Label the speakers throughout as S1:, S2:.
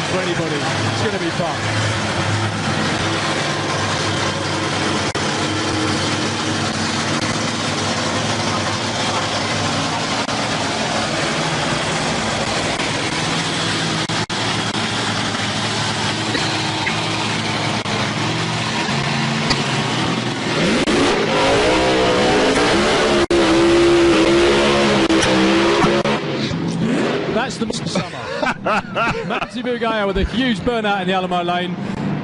S1: for anybody. It's going to be fun. That's the summer. Matthew Bugeja with a huge burnout in the Alamo Lane.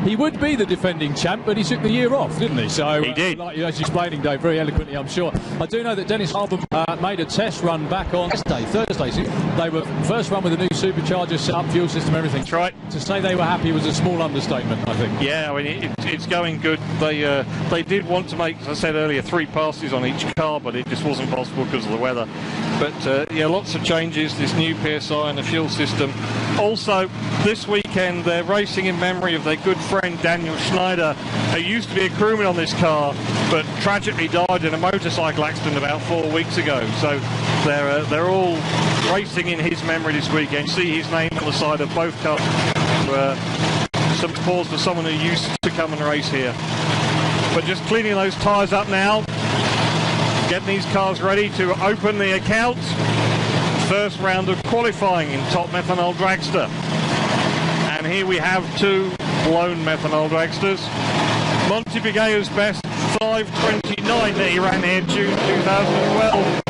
S1: He would be the defending champ, but he took the year off, didn't he? So
S2: he did.
S1: Like you was explaining, Dave, very eloquently, I'm sure. I do know that Dennis Harbour made a test run back on Thursday. They were first run with a new supercharger, set up, fuel system, everything.
S2: That's right.
S1: To say they were happy was a small understatement, I think.
S2: Yeah, I mean, it's going good. They did want to make, as I said earlier, 3 passes on each car, but it just wasn't possible because of the weather. But yeah, lots of changes, this new PSI and the fuel system. Also, this weekend they're racing in memory of their good friend Daniel Schneider, who used to be a crewman on this car, but tragically died in a motorcycle accident about 4 weeks ago. So they're all racing in his memory this weekend. See his name on the side of both cars. Some pause for someone who used to come and race here. But just cleaning those tyres up now. Getting these cars ready to open the account. First round of qualifying in Top Methanol Dragster. And here we have 2 blown Methanol Dragsters. Monty Bugeja's best 5:29 that he ran here June 2012.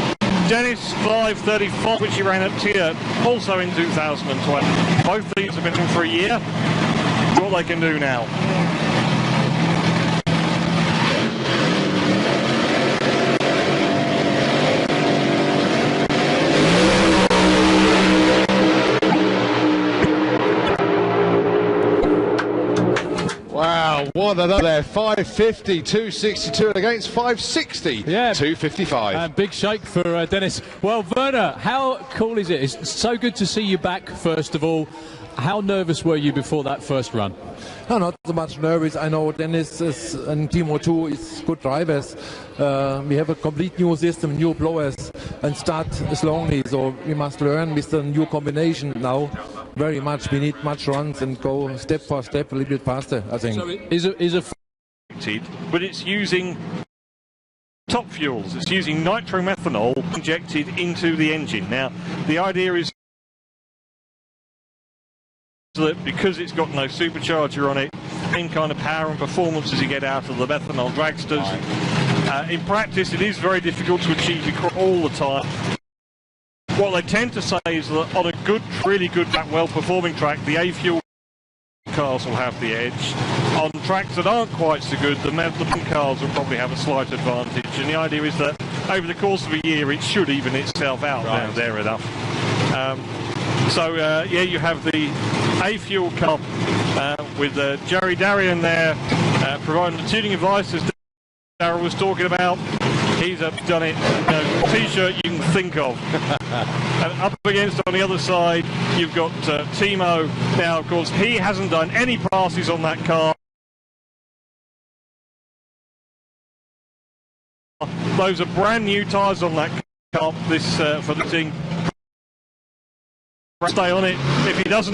S2: Dennis 5:34, which he ran at Tier also in 2012. Both these have been in for a year. What they can do now.
S3: Wow, what another there. 550, 262 against 560,
S1: yeah,
S3: 255.
S1: Big shake for Dennis. Well, Werner, how cool is it? It's so good to see you back, first of all. How nervous were you before that first run?
S4: No, not so much nervous. I know Dennis and Timo too is good drivers. We have a complete new system, new blowers, and start slowly. So we must learn with the new combination now. Very much. We need much runs and go step for step a little bit faster, I think.
S1: So is a
S2: but it's using top fuels. It's using nitromethanol injected into the engine. Now, the idea is that because it's got no supercharger on it, same kind of power and performance as you get out of the methanol dragsters. In practice, it is very difficult to achieve all the time. What they tend to say is that on a good, really good, well-performing track, the A-fuel cars will have the edge. On tracks that aren't quite so good, the methanol cars will probably have a slight advantage. And the idea is that over the course of a year, it should even itself out there enough. So, yeah, you have the A-fuel car with Jerry Darian there providing the tuning advice, as Darryl was talking about. He's done it, T-shirt you can think of. And up against on the other side, you've got Timo. Now, of course, he hasn't done any passes on that car. Those are brand new tyres on that car. This for the team. Stay on it. If he doesn't,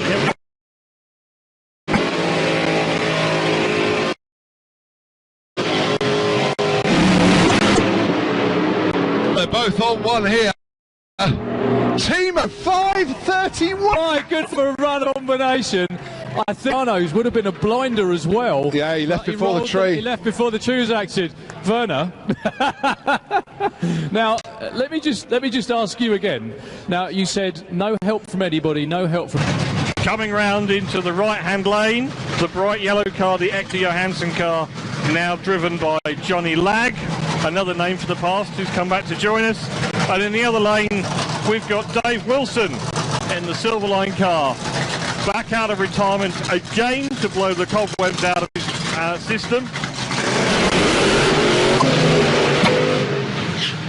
S3: they're both on one here. Team at 5:31.
S1: Right, good for a run combination. I think Arno's would have been a blinder as well.
S3: Yeah, he left before the tree.
S1: He left before the trees acted. Werner. Now, let me just ask you again. Now, you said no help from anybody, no help from.
S2: Coming round into the right-hand lane, the bright yellow car, the Hector Johansson car, now driven by Johnny Lag, another name for the past, who's come back to join us. And in the other lane, we've got Dave Wilson in the Silverline car, back out of retirement again to blow the cobwebs out of his system.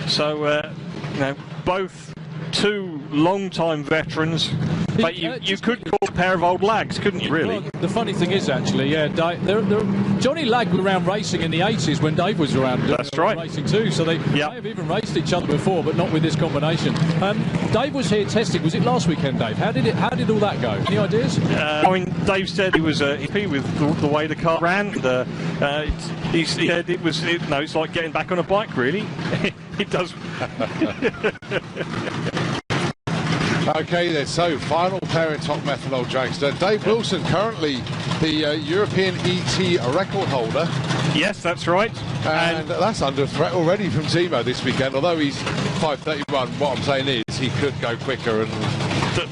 S2: So, both 2 long-time veterans, but you could call a pair of old lags, couldn't you, really?
S1: Well, the funny thing is, actually, yeah, Johnny Lag was around racing in the 80s when Dave was around racing too, so they may have even raced each other before, but not with this combination. Dave was here testing. Was it last weekend, Dave? How did all that go? Any ideas?
S2: I mean, Dave said he was happy with the way the car ran. He said it's like getting back on a bike, really. It does.
S3: Okay then, so final pair in top methanol dragster. Dave Wilson, currently the European ET record holder.
S2: Yes, that's right.
S3: And that's under threat already from Timo this weekend, although he's 5:31. What I'm saying is he could go quicker, and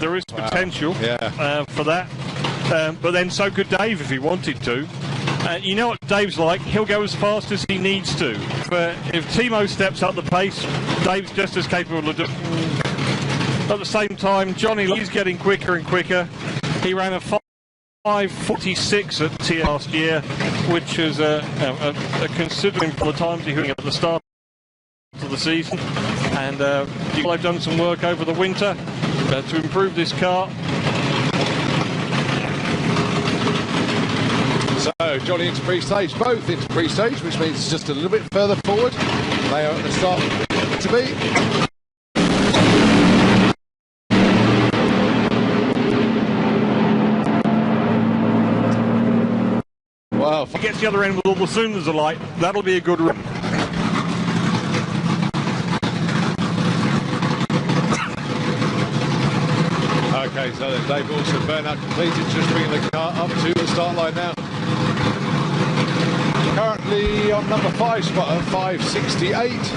S2: there is potential for that. But then so could Dave if he wanted to. You know what Dave's like, he'll go as fast as he needs to. But if Timo steps up the pace, Dave's just as capable of doing. At the same time, Johnny Lee's getting quicker and quicker. He ran a 5:46 at TS last year, which is a considering for the times he was at the start of the season. And they've done some work over the winter to improve this car.
S3: So Johnny into pre-stage, both into pre-stage, which means it's just a little bit further forward. They are at the start to be. Well,
S2: if he gets the other end with all the cylinders alight, that'll be a good run.
S3: Okay, so then Dave Wilson, burnout completed, just bringing the car up to the start line now. Currently on number 5 spot at 5:68.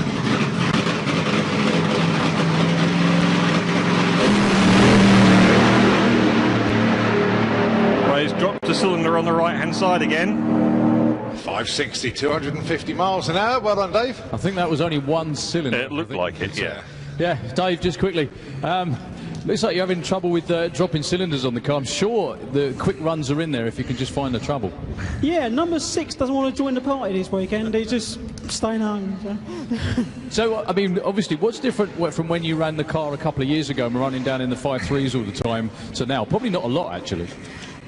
S2: He's dropped the cylinder on the right-hand side again.
S3: 560, 250 miles an hour. Well done, Dave.
S1: I think that was only one cylinder.
S2: It looked like it, yeah.
S1: Yeah, Dave, just quickly. Looks like you're having trouble with dropping cylinders on the car. I'm sure the quick runs are in there if you can just find the trouble.
S5: Yeah, number 6 doesn't want to join the party this weekend. He's just staying home.
S1: So, I mean, obviously, what's different from when you ran the car a couple of years ago and were running down in the 5.3s all the time to now? Probably not a lot, actually.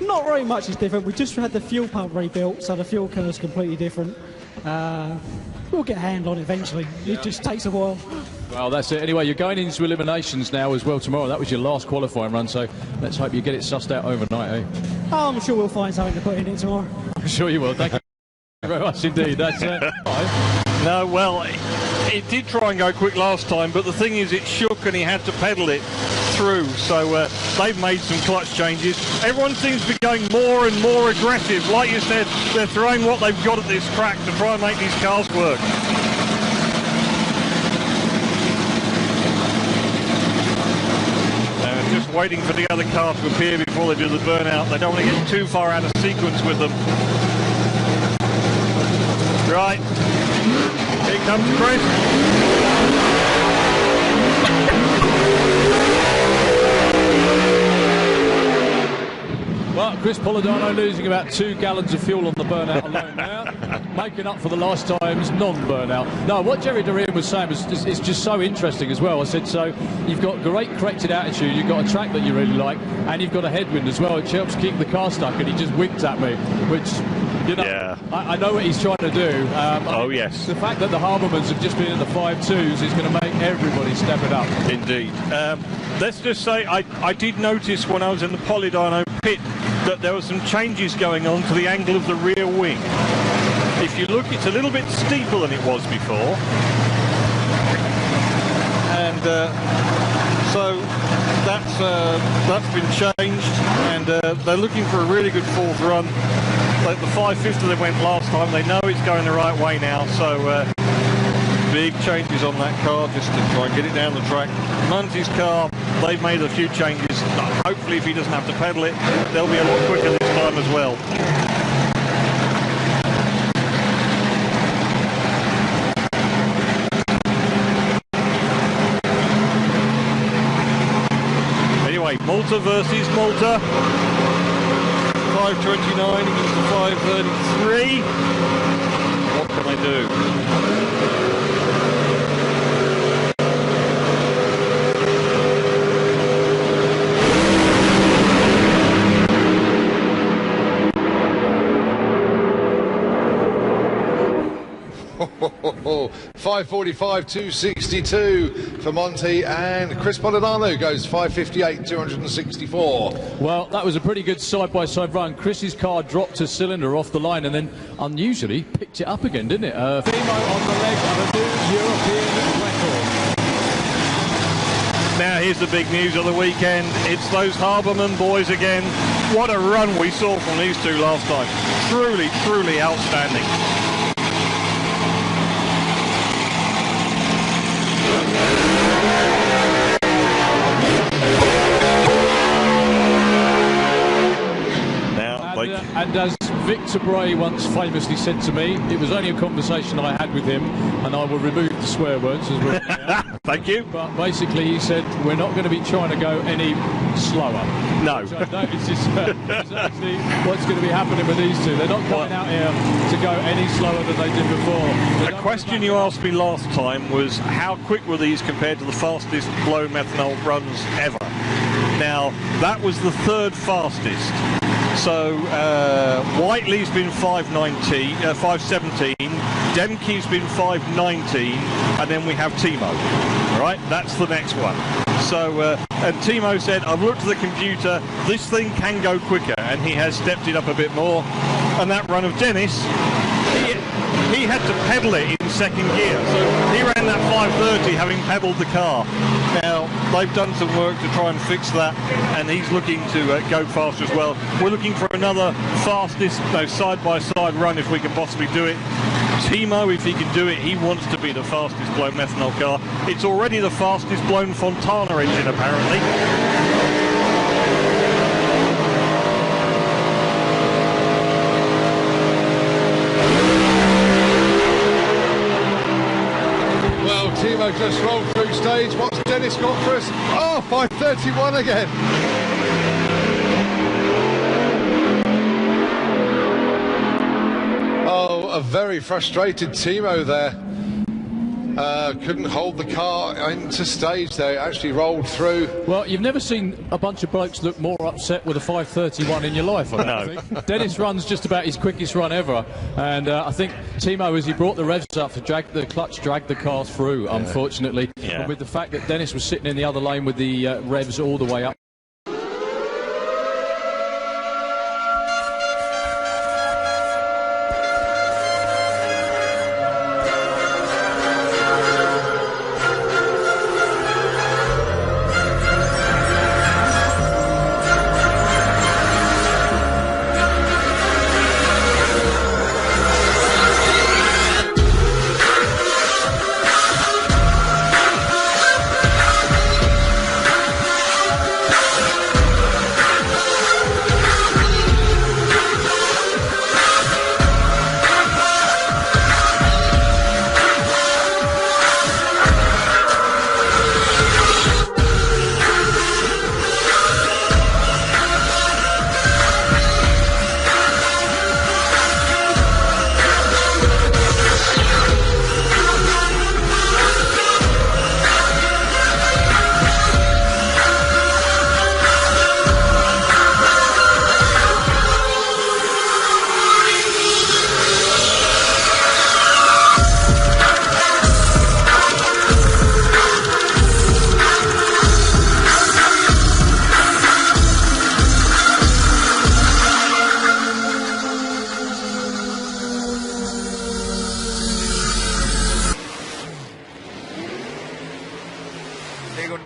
S5: Not very much is different. We just had the fuel pump rebuilt, so the fuel curve's completely different. We'll get a hand on it eventually. It just takes a while.
S1: Well, that's it. Anyway, you're going into eliminations now as well tomorrow. That was your last qualifying run, so let's hope you get it sussed out overnight, eh?
S5: Oh, I'm sure we'll find something to put in it tomorrow.
S1: I'm sure you will. Thank you very much indeed. That's
S2: No, well, it did try and go quick last time, but the thing is it shook and he had to pedal it through, so they've made some clutch changes. Everyone seems to be going more and more aggressive. Like you said, they're throwing what they've got at this track to try and make these cars work. Just waiting for the other car to appear before they do the burnout. They don't want to get too far out of sequence with them. Right, here comes Chris.
S1: Well, Chris Polidano losing about 2 gallons of fuel on the burnout alone now, making up for the last time's non-burnout. No, what Jerry Doreen was saying is just so interesting as well. I said, so you've got great corrected attitude, you've got a track that you really like, and you've got a headwind as well, which helps keep the car stuck, and he just winked at me, which, you know,
S2: yeah.
S1: I know what he's trying to do.
S2: Oh, yes.
S1: The fact that the Harbermans have just been in the 5.2s is going to make everybody step it up.
S2: Indeed. Let's just say I did notice when I was in the Polidano pit that there were some changes going on to the angle of the rear wing. If you look, it's a little bit steeper than it was before. And so that's been changed, and they're looking for a really good 4th run. Like the 550 they went last time, they know it's going the right way now, so big changes on that car just to try and get it down the track. Munty's car, they've made a few changes. Hopefully if he doesn't have to pedal it, they'll be a lot quicker this time as well. Anyway, Malta versus Malta. 5:29 against the 5:33. What can they do?
S3: April. 5:45, 2:62 for Monty, and Chris Polidano goes 5:58, 264.
S1: Well, that was a pretty good side-by-side run. Chris's car dropped a cylinder off the line and then unusually picked it up again, didn't it? Fimo on the leg of a new European record.
S2: Now here's the big news of the weekend. It's those Harbourman boys again. What a run we saw from these two last time. Truly, truly outstanding.
S1: And as Victor Bray once famously said to me, it was only a conversation I had with him, and I will remove the swear words as well.
S2: Thank you.
S1: But basically he said, we're not going to be trying to go any slower.
S2: No.
S1: Which I noticed is exactly what's going to be happening with these two. They're not going out here to go any slower than they did before.
S2: A question you asked me last time was, how quick were these compared to the fastest blown methanol runs ever? Now, that was the third fastest. So Whiteley's been 5:17, Demke's been 5:19, and then we have Timo. All right, that's the next one. So and Timo said, I've looked at the computer, this thing can go quicker, and he has stepped it up a bit more. And that run of Dennis, he had to pedal it in second gear, so he ran that 5:30 having pedalled the car. Now they've done some work to try and fix that, and he's looking to go faster as well. We're looking for another fastest side-by-side run if we can possibly do it. Timo, if he can do it, he wants to be the fastest blown methanol car. It's already the fastest blown Fontana engine apparently.
S3: Timo just rolled through stage. What's Dennis got for us? Oh, 5:31 again. Oh, a very frustrated Timo there. Couldn't hold the car into stage there. It actually rolled through.
S1: Well, you've never seen a bunch of blokes look more upset with a 5:31 in your life, I don't think. Dennis runs just about his quickest run ever, and I think Timo, as he brought the revs up, the clutch dragged the car through, unfortunately.
S2: Yeah.
S1: But with the fact that Dennis was sitting in the other lane with the revs all the way up.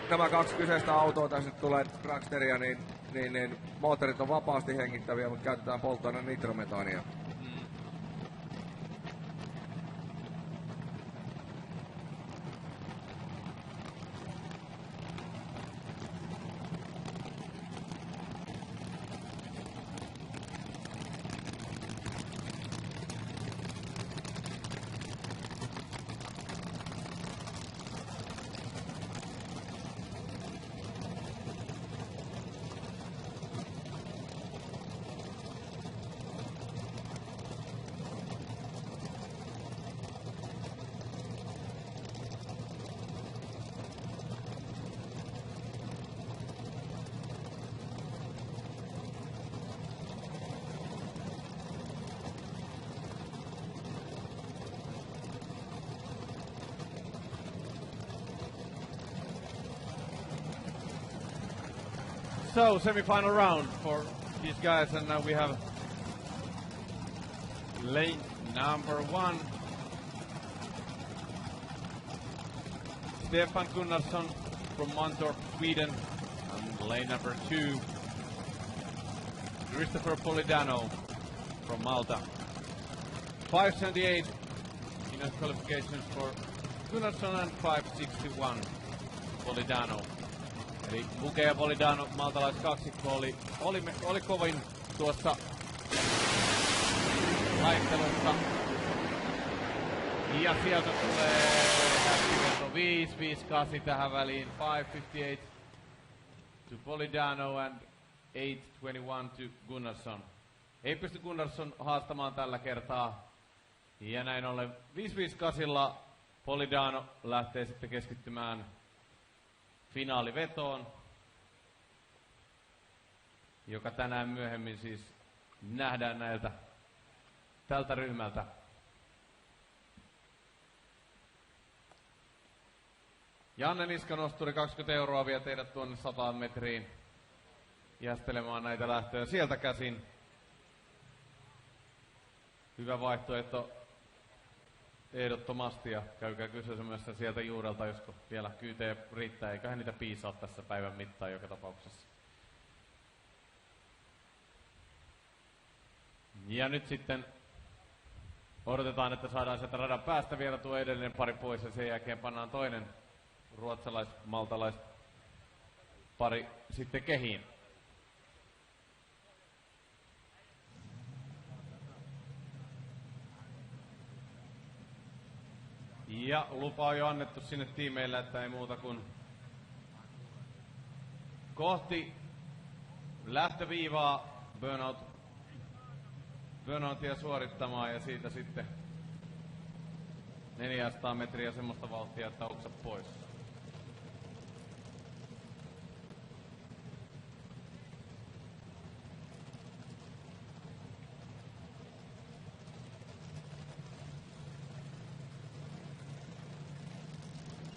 S6: Nämä kaksi kyseistä autoa tässä nyt tulee dragsteria, niin moottorit on vapaasti hengittäviä, mutta käytetään polttoaineen nitrometaania.
S7: So, semi-final round for these guys, and now we have lane number 1. Stefan Gunnarsson from Mantorp, Sweden, and lane number 2. Christopher Polidano from Malta. 578 in qualifications for Gunnarsson and 561 Polidano. Eli Bugeja ja Polidano maltalaiskaksikko oli kovin tuossa laittelussa. Ja sieltä tulee häppiverto 558 tähän väliin. 558 to Polidano and 821 to Gunnarsson. Ei pysty Gunnarsson haastamaan tällä kertaa. Ja näin ollen 558 Polidano lähtee sitten keskittymään finaalivetoon, joka tänään myöhemmin siis nähdään tältä ryhmältä. Janne Niskanosturi 20 € vie teidät tuonne 100 metriin jästelemaan näitä lähtöjä sieltä käsin. Hyvä vaihtoehto ehdottomasti, ja käykää kysymässä sieltä juurelta, josko vielä kyytejä riittää, eiköhän niitä piisaa tässä päivän mittaan joka tapauksessa. Ja nyt sitten odotetaan, että saadaan sieltä radan päästä vielä tuo edellinen pari pois, ja sen jälkeen pannaan toinen ruotsalais-maltalais pari sitten kehiin. Ja lupa on jo annettu sinne tiimeillä, että ei muuta kuin kohti lähtöviivaa burnoutia suorittamaan, ja siitä sitten 400 metriä semmoista vauhtia, että oksa pois.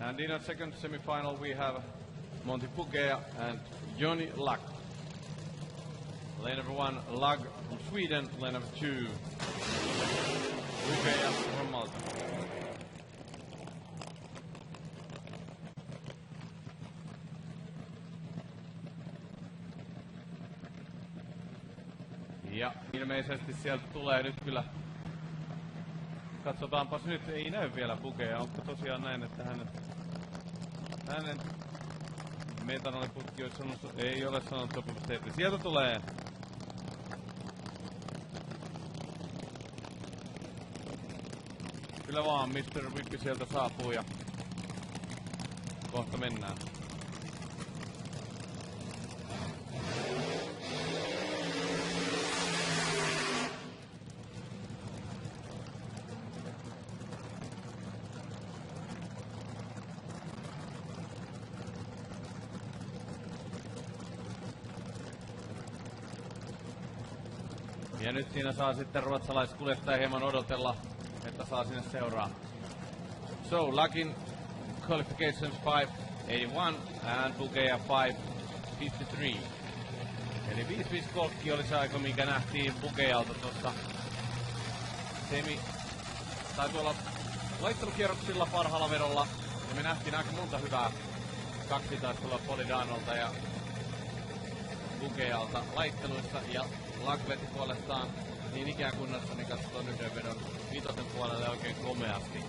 S7: And in our second semi-final we have Monty Bugeja and Joni Lack. Lane number 1, Lack from Sweden. Lane number 2, Bugeja from Malta. Ja ilmeisesti sieltä tulee nyt kyllä. Katsotaanpas nyt, ei näy vielä Bugeja. Onko tosiaan näin, että hänen metanoliputki ei ole sanonut sopimusteetti. Sieltä tulee. Kyllä vaan, Mr. Whippi sieltä saapuu ja kohta mennään. Ja nyt siinä saa sitten ruotsalaiskuljettaja hieman odotella, että saa sinne seuraa. So, Lackin qualifications 581 and Bugeja 553. Eli 553 oli se aika, mikä nähtiin Bugejalta tuossa tai tuolla laittelukierroksilla parhaalla vedolla. Ja me nähtiin aika monta hyvää kaksitaistelua Polidanolta ja Bugejalta laitteluissa, ja Lack veti puolestaan niin ikään Gunnarssonin kanssa tuon yhden vedon vitosen puolelle oikein komeasti.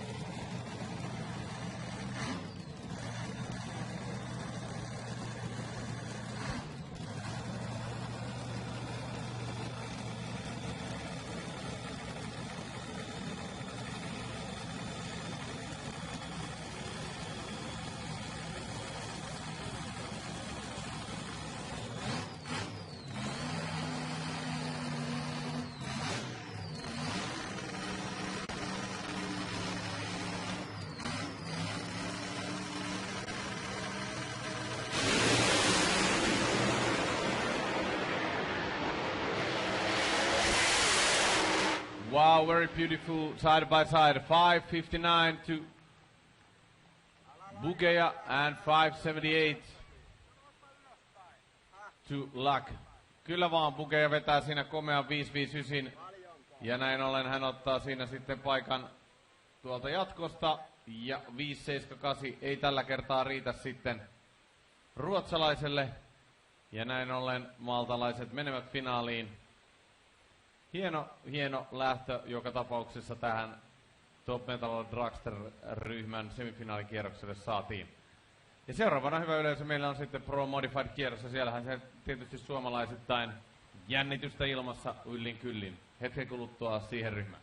S7: Wow, very beautiful side by side. 559 to Bugeja and 578 to luck. Kyllä vaan Bugeja vetää siinä komean 559 ja näin ollen hän ottaa siinä sitten paikan tuolta jatkosta ja 578 ei tällä kertaa riitä sitten ruotsalaiselle ja näin ollen maltalaiset menevät finaaliin. Hieno lähtö joka tapauksessa tähän Top Metal Dragster-ryhmän semifinaalikierrokselle saatiin. Ja seuraavana hyvä yleisö meillä on sitten Pro Modified kierros ja siellähän se tietysti suomalaisittain jännitystä ilmassa yllin kyllin. Hetken kuluttua siihen ryhmään.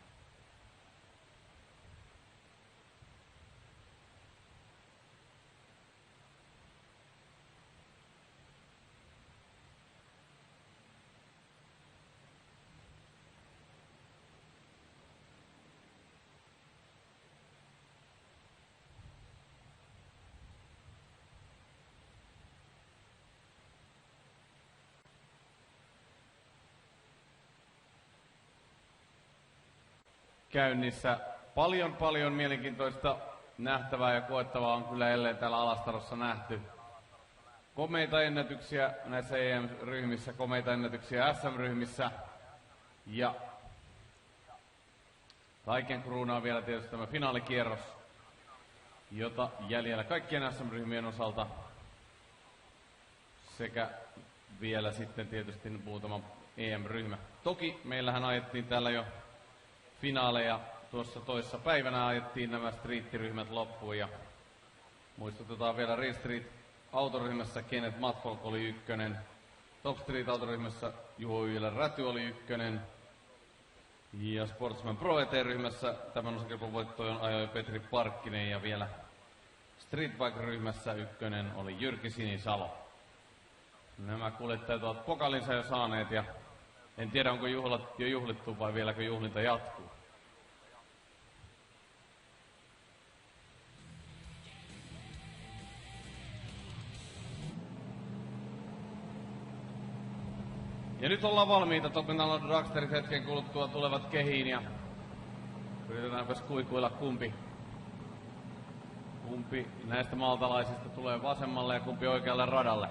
S7: Käynnissä. Paljon mielenkiintoista nähtävää ja koettavaa on kyllä edelleen täällä Alastarossa nähty. Komeita ennätyksiä näissä EM-ryhmissä, komeita ennätyksiä SM-ryhmissä. Ja kaiken kruunaa vielä tietysti tämä finaalikierros, jota jäljellä kaikkien SM-ryhmien osalta. Sekä vielä sitten tietysti muutama EM-ryhmä. Toki meillähän ajettiin täällä jo finaaleja tuossa toissa päivänä ajettiin nämä streettiryhmät loppuun ja muistutetaan vielä Real Street autoryhmässä Kenneth Matfolk oli ykkönen, Top Street autoryhmässä Juho Ylä Räty oli ykkönen ja Sportsman Pro ET-ryhmässä tämän osakilpailun voittoon ajoi Petri Parkkinen ja vielä Streetbike-ryhmässä ykkönen oli Jyrki Sinisalo. Nämä kuljettajat ovat pokalinsa jo saaneet ja en tiedä, onko juhlat jo juhlittu vai vieläkö juhlinta jatkuu. Ja nyt ollaan valmiita. Top Metal Dragsterit hetken kuluttua tulevat kehiin ja yritetäänpäs kuikuilla kumpi näistä maltalaisista tulee vasemmalle ja kumpi oikealle radalle.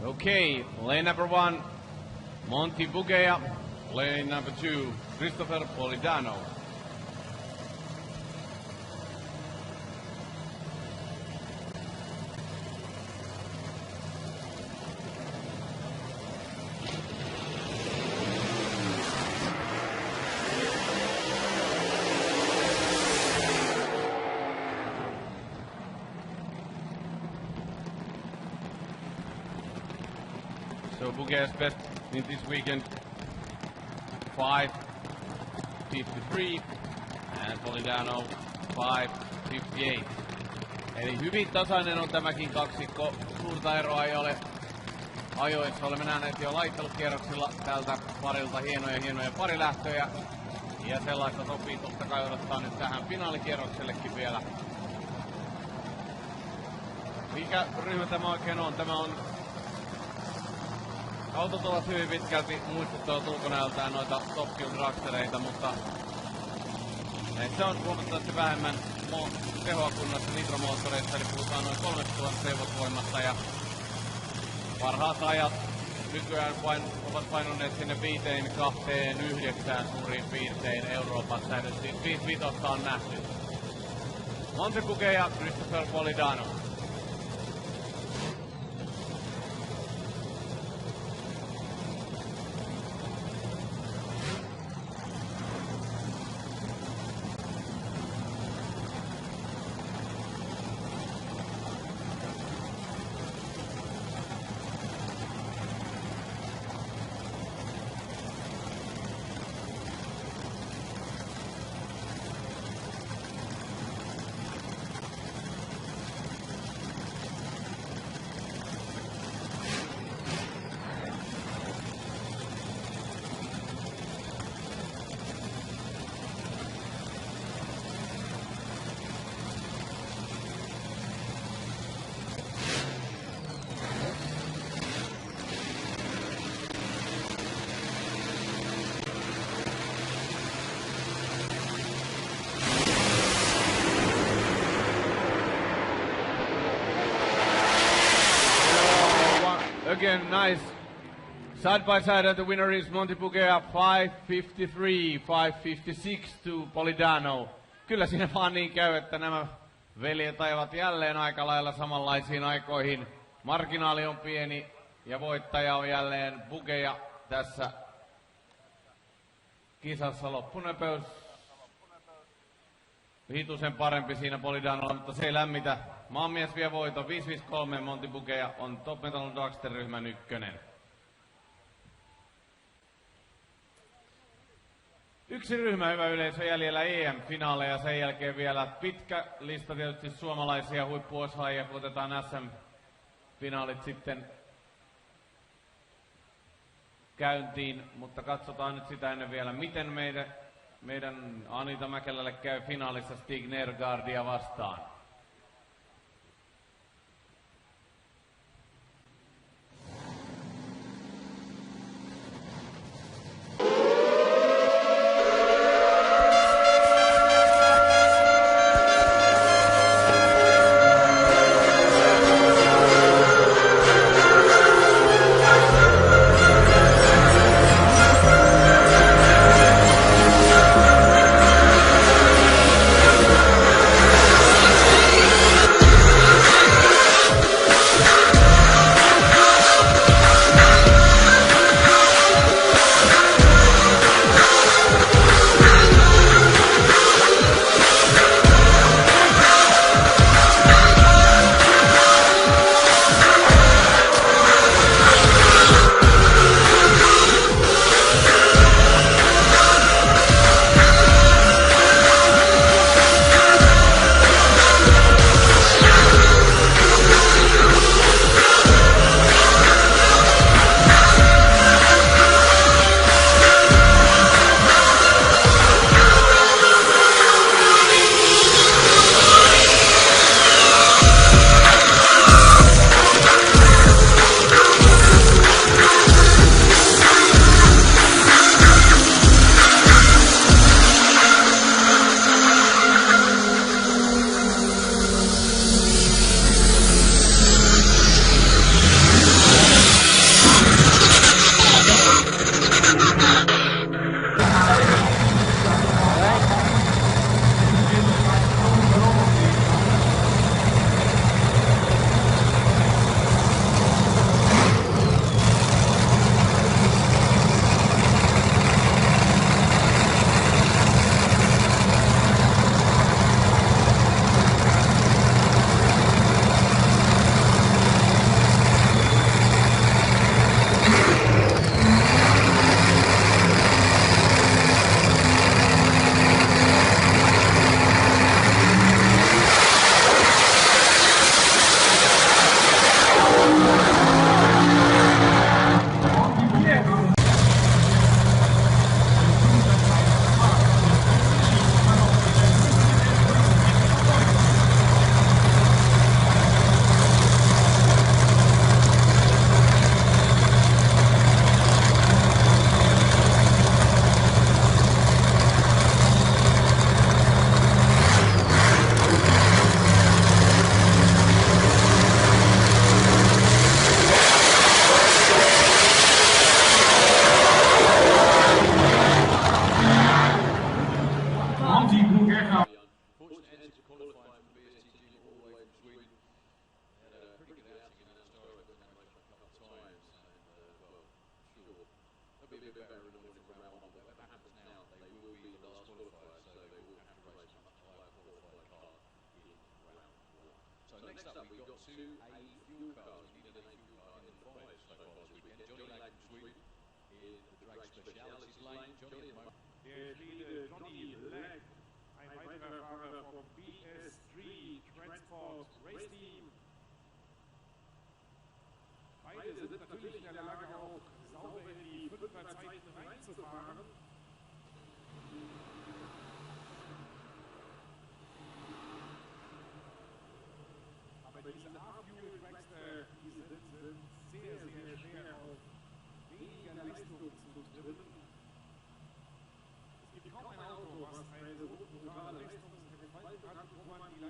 S7: Okay, lane number 1, Monty Bugeja. Lane number 2, Christopher Polidano. So Bugeja's best in this weekend, 5.53 and Polidano 5.58. Eli hyvin tasainen on tämäkin kaksikko. Suurta eroa ei ole ajoissa. Olemme nähneet jo laittelukierroksilla tältä parilta hienoja parilähtöjä. Ja sellaista sopii totta kai odottaa nyt tähän finaalikierroksellekin vielä. Mikä ryhmä tämä oikein on? Tämä on... Autot ovat hyvin pitkälti muistuttavat ulkonäöltään noita Top Gear Dragstereita, mutta näissä on huomattavasti vähemmän tehoa kuin noissa nitromoottoreissa, eli puhutaan noin 3000 hevosvoimasta ja parhaat ajat nykyään ovat painoneet sinne 5.29 suurin piirtein Euroopassa, ja nyt siis 5.5 on nähty. Monty Bugeja ja Christopher Polidano. Again, nice side by side, and the winner is Monty Bugeja 5.53, 5.56 to Polidano. Kyllä siinä vaan niin käy, että nämä veljet ajavat jälleen aika lailla samanlaisiin aikoihin. Marginaali on pieni ja voittaja on jälleen Bugeja tässä kisassa. Loppunopeus hitusen parempi siinä Polidanolla, mutta se ei lämmitä. Maanmies vie voiton 5.53, Monty Bugeja on Top Metal Dragster-ryhmän ykkönen. Yksi ryhmä, hyvä yleisö, jäljellä EM-finaaleja, sen jälkeen vielä pitkä lista tietysti suomalaisia huippuosaajia, kun otetaan SM-finaalit sitten käyntiin, mutta katsotaan nyt sitä ennen vielä, miten meidän Anita Mäkelälle käy finaalissa Stig Nergardia vastaan.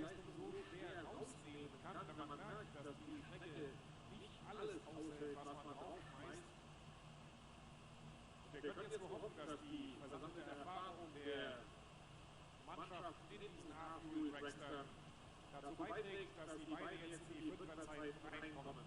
S8: Leistung so schwer rausnehmen kann, wenn man merkt, dass die Strecke nicht alles aushält, was zu hoffen, dass die versammelte Erfahrung der Mannschaft in diesen A-Fuel-Dragster dazu beiträgt, dass die beiden jetzt in die Fünferzeit reinkommen.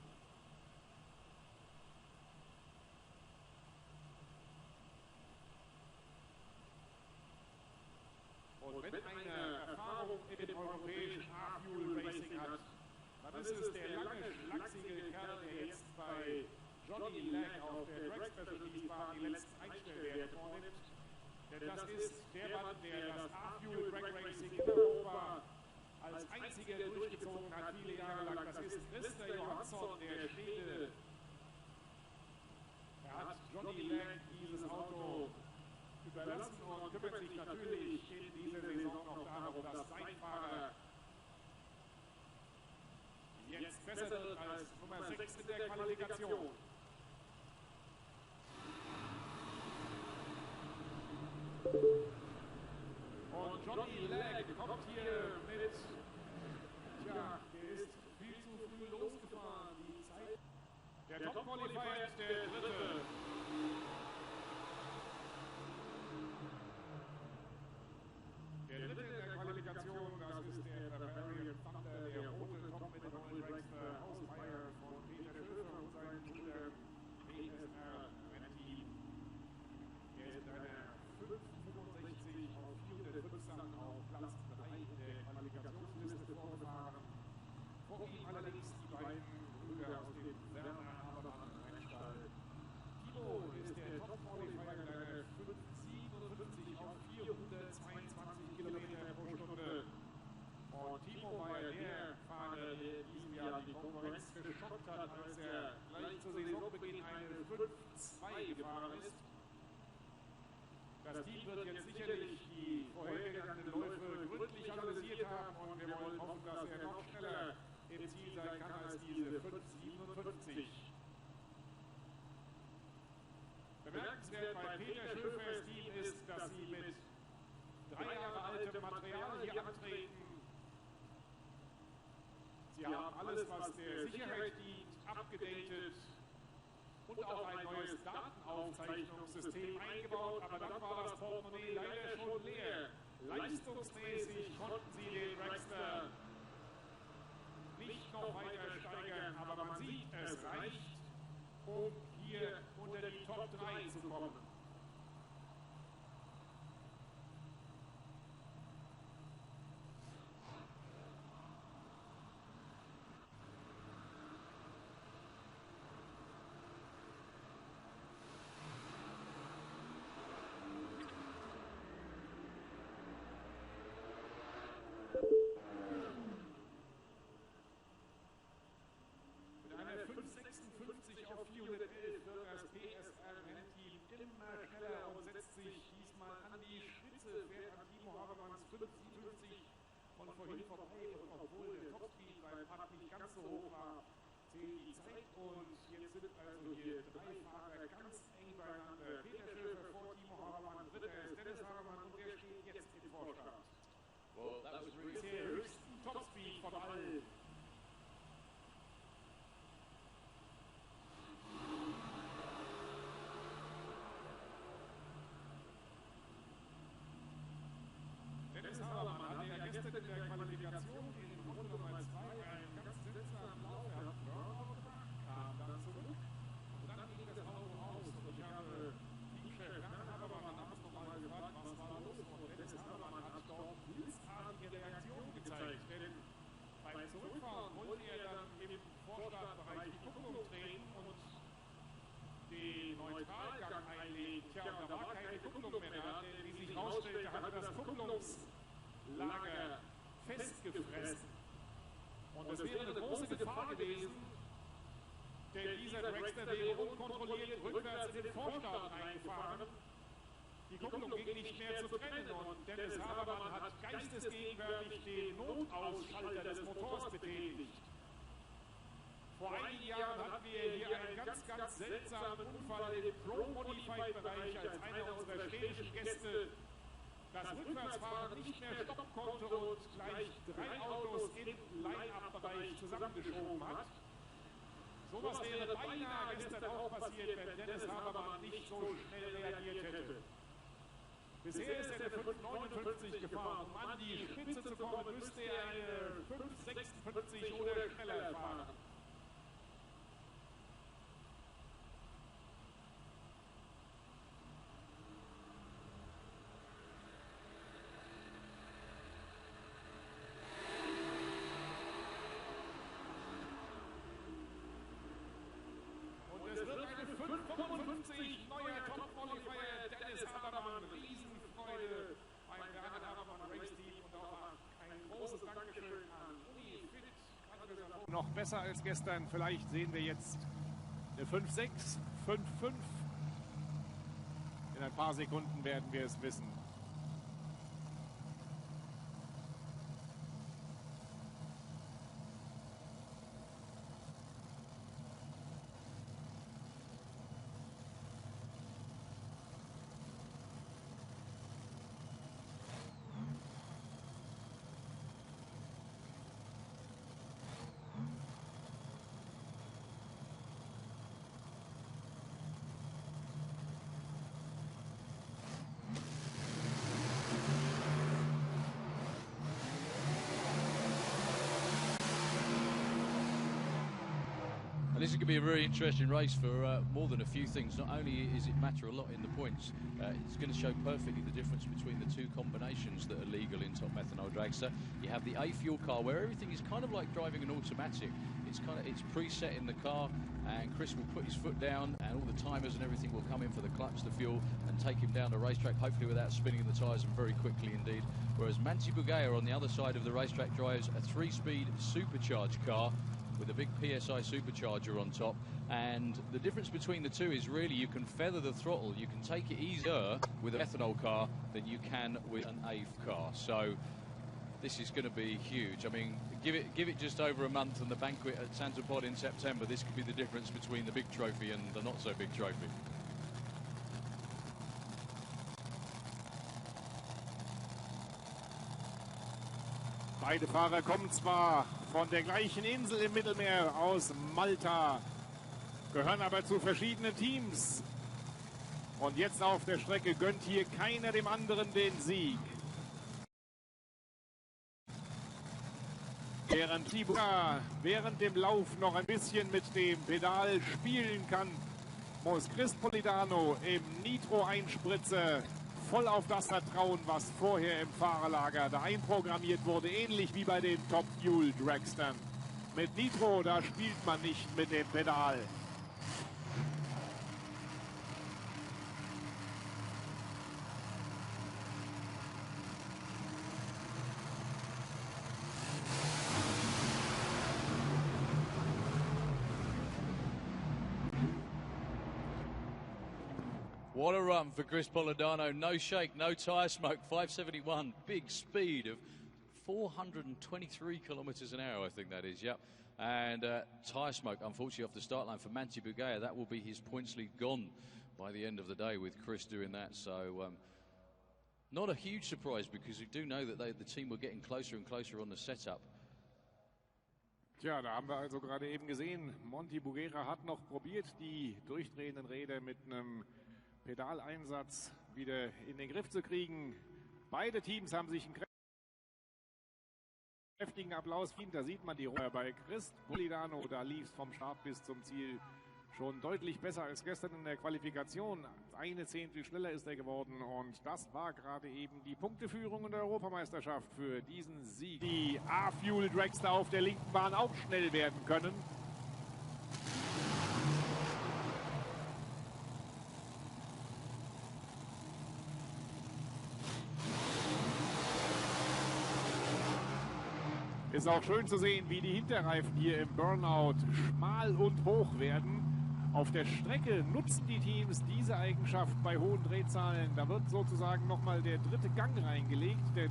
S8: Und wenn eine Erfahrung in dem europäischen A-Fuel-Racing hat, dann ist es der lange, schlachsige Kerl, der jetzt bei Johnny Lang auf der Drag Specialties Bahn die letzten Einstellwerte vornimmt. Denn das ist der Mann, der das A-Fuel Drag Racing in Europa als einziger durchgezogen hat, viele Jahre lang. Das ist Mr. Johansson, der Schwede. Er hat Johnny Lang dieses Auto überlassen und kümmert sich natürlich in dieser Saison noch darum, dass sein Fahrer jetzt besser wird als Nummer 6 in der Qualifikation. Und Johnny Lang kommt hier mit, tja, der ist viel zu früh losgefahren. Die Zeit. Der Top-Qualifier ist der dritte. Der dritte in der Qualifikation, das ist der Bavarian Thunder, der rote Top-Methanol Dragster aus Bayern von Peter Schöfer und seinen Brüdern PSR-Rennteam. Der ist mit einer 565 auf 415 auf Platz 3 in der Qualifikationsliste vorgefahren. Vor ihm allerdings die beiden Brüder aus dem Werner Habermann-Rennstall. Timo ist der Top-Qualifier mit einer 557 auf 422 Kilometer pro Stunde. Und Timo war ja der Fahrer, der diesem Jahr die Konkurrenz geschockt hat, als er gleich zu Saisonbeginn eine 5-2 gefahren ist. Das Team wird jetzt sicherlich die vorhergegangenen Läufe gründlich analysiert haben und wir wollen hoffen, dass er noch schneller im Ziel sein kann als diese 5,57. Bemerkenswert bei Peter Schöfers Team ist, dass sie mit 3 Jahre altem Material hier antreten. Sie haben alles, was der Sicherheit dient, abgedatet und auch ein neues Datenaufzeichnungssystem eingebaut, aber dann war das Portemonnaie leider schon leer. Leistungsmäßig konnten sie den Dragster nicht noch weiter steigern, aber man sieht, es reicht, um hier unter die Top 3 zu kommen. Mit einer 5,56 auf 411 wird das PSR-Rennteam immer schneller und setzt sich diesmal an die Spitze, fährt an Timo Habermanns 5,57 von vorhin vorbei. Und obwohl der Topspeed beim Rad nicht ganz so hoch war, zählt die Zeit. Und jetzt sind also hier 3 Fahrer ganz eng beieinander. Peter Schöfer vor Timo Habermann, dritter ist Dennis Habermann und der steht jetzt im Vorstand.
S7: Well, that was really
S8: Der höchsten Topspeed von allen. Dennis Habermann hatte ja gestern in der Qualifikation in Runde Nummer 2 einen ganz seltsamen Lauf. Er hat Burnout gemacht, kam dann zurück und dann ging das Auto aus. Und ich habe Teamchef Habermann nachts nochmal gefragt, was war los? Und Dennis Habermann hat dort blitzartige Reaktionen gezeigt. Denn beim Zurückfahren wollte er dann im Vorstartbereich die Kupplung drehen und den Neutralgang einlegen. Tja, da war keine Kupplung mehr da, denn wie sich herausstellte, hatte das Kupplungslager festgefressen. Und das wäre eine große Gefahr gewesen, denn dieser Dragster wäre unkontrolliert rückwärts in den Vorstart reingefahren. Die Kupplung ging nicht mehr zu trennen und Dennis Habermann hat geistesgegenwärtig den Notausschalter des Motors betätigt. Vor einigen Jahren hatten wir hier einen ganz, ganz seltsamen Unfall im Pro-Modified-Bereich, als einer unserer schwedischen Gäste das Rückwärtsfahren nicht mehr stoppen konnte und gleich 3 Autos im Line-Up-Bereich zusammengeschoben hat. Sowas wäre beinahe gestern auch passiert. passiert, wenn Dennis Habermann nicht so schnell reagiert hätte. Bisher ist er der 5,59 gefahren. Um an die Spitze zu kommen, müsste er eine 5,56 oder schneller fahren. Es wird eine 5,55 neuer Top-Qualifier. Dennis Habermann, Riesenfreude beim Bernhard Habermann Race Team und auch ein großes Dankeschön an Uni Fit. Noch besser als gestern. Vielleicht sehen wir jetzt eine 5,6, 5,5. In ein paar Sekunden werden wir es wissen.
S1: This is going to be a really interesting race for more than a few things. Not only is it matter a lot in the points, it's going to show perfectly the difference between the two combinations that are legal in Top Methanol Dragster. You have the A fuel car where everything is kind of like driving an automatic. It's preset in the car, and Chris will put his foot down and all the timers and everything will come in for the clutch, the fuel, and take him down the racetrack, hopefully without spinning the tyres, and very quickly indeed. Whereas Manti Bugeja on the other side of the racetrack drives a 3-speed supercharged car with a big PSI supercharger on top, and the difference between the two is really you can feather the throttle. You can take it easier with a methanol car than you can with an AIF car. So this is going to be huge. I mean, give it just over a month and the banquet at Santa Pod in September. This could be the difference between the big trophy and the not so big trophy.
S8: Beide Fahrer kommen zwar von der gleichen Insel im Mittelmeer aus Malta, gehören aber zu verschiedenen Teams. Und jetzt auf der Strecke gönnt hier keiner dem anderen den Sieg. Während Bugeja während dem Lauf noch ein bisschen mit dem Pedal spielen kann, muss Chris Polidano im Nitro-Einspritzer voll auf das vertrauen, was vorher im Fahrerlager da einprogrammiert wurde, ähnlich wie bei den Top Fuel Dragstern. Mit Nitro, da spielt man nicht mit dem Pedal.
S1: What a run for Chris Polidano. No shake, no tyre smoke. 571, big speed of 423 kilometres an hour, I think that is, yep. And tyre smoke, unfortunately, off the start line for Manti Bugeja. That will be his points lead gone by the end of the day with Chris doing that. So not a huge surprise, because we do know that the team were getting closer and closer on the setup.
S8: Tja, da haben wir also gerade eben gesehen, Manti Bugeja hat noch probiert, die durchdrehenden Räder mit einem Pedaleinsatz wieder in den Griff zu kriegen. Beide Teams haben sich einen kräftigen Applaus verdient. Da sieht man die Ruhe bei Chris Polidano. Da lief es vom Start bis zum Ziel schon deutlich besser als gestern in der Qualifikation. Eine Zehntel schneller ist er geworden, und das war gerade eben die Punkteführung in der Europameisterschaft für diesen Sieg. Die A-Fuel Dragster auf der linken Bahn auch schnell werden können. Ist auch schön zu sehen, wie die Hinterreifen hier im Burnout schmal und hoch werden. Auf der Strecke nutzen die Teams diese Eigenschaft bei hohen Drehzahlen. Da wird sozusagen nochmal der dritte Gang reingelegt, denn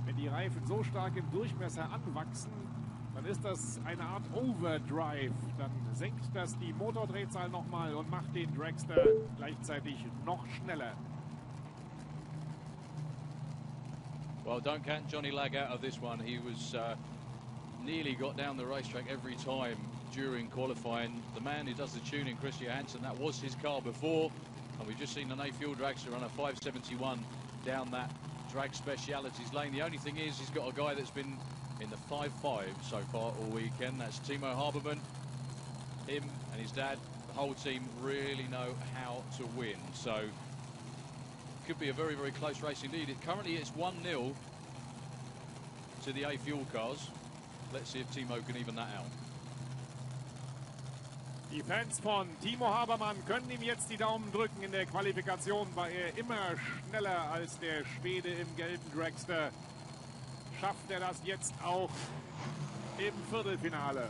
S8: wenn die Reifen so stark im Durchmesser anwachsen, dann ist das eine Art Overdrive. Dann senkt das die Motordrehzahl nochmal und macht den Dragster gleichzeitig noch schneller.
S1: Well, don't count Johnny Lag out of this one. He was nearly got down the racetrack every time during qualifying. The man who does the tuning, Chris Johansson, that was his car before, and we've just seen an A Fuel dragster run a 571 down that drag specialities lane. The only thing is he's got a guy that's been in the 5.5 so far all weekend. That's Timo Habermann. Him and his dad, the whole team really know how to win. So could be a very, very close race indeed. Currently it's 1-0 to the A Fuel cars. Let's see if Timo can even that out.
S8: Die Fans von Timo Habermann können ihm jetzt die Daumen drücken. In der Qualifikation war er immer schneller als der Schwede im gelben Dragster. Schafft er das jetzt auch im Viertelfinale?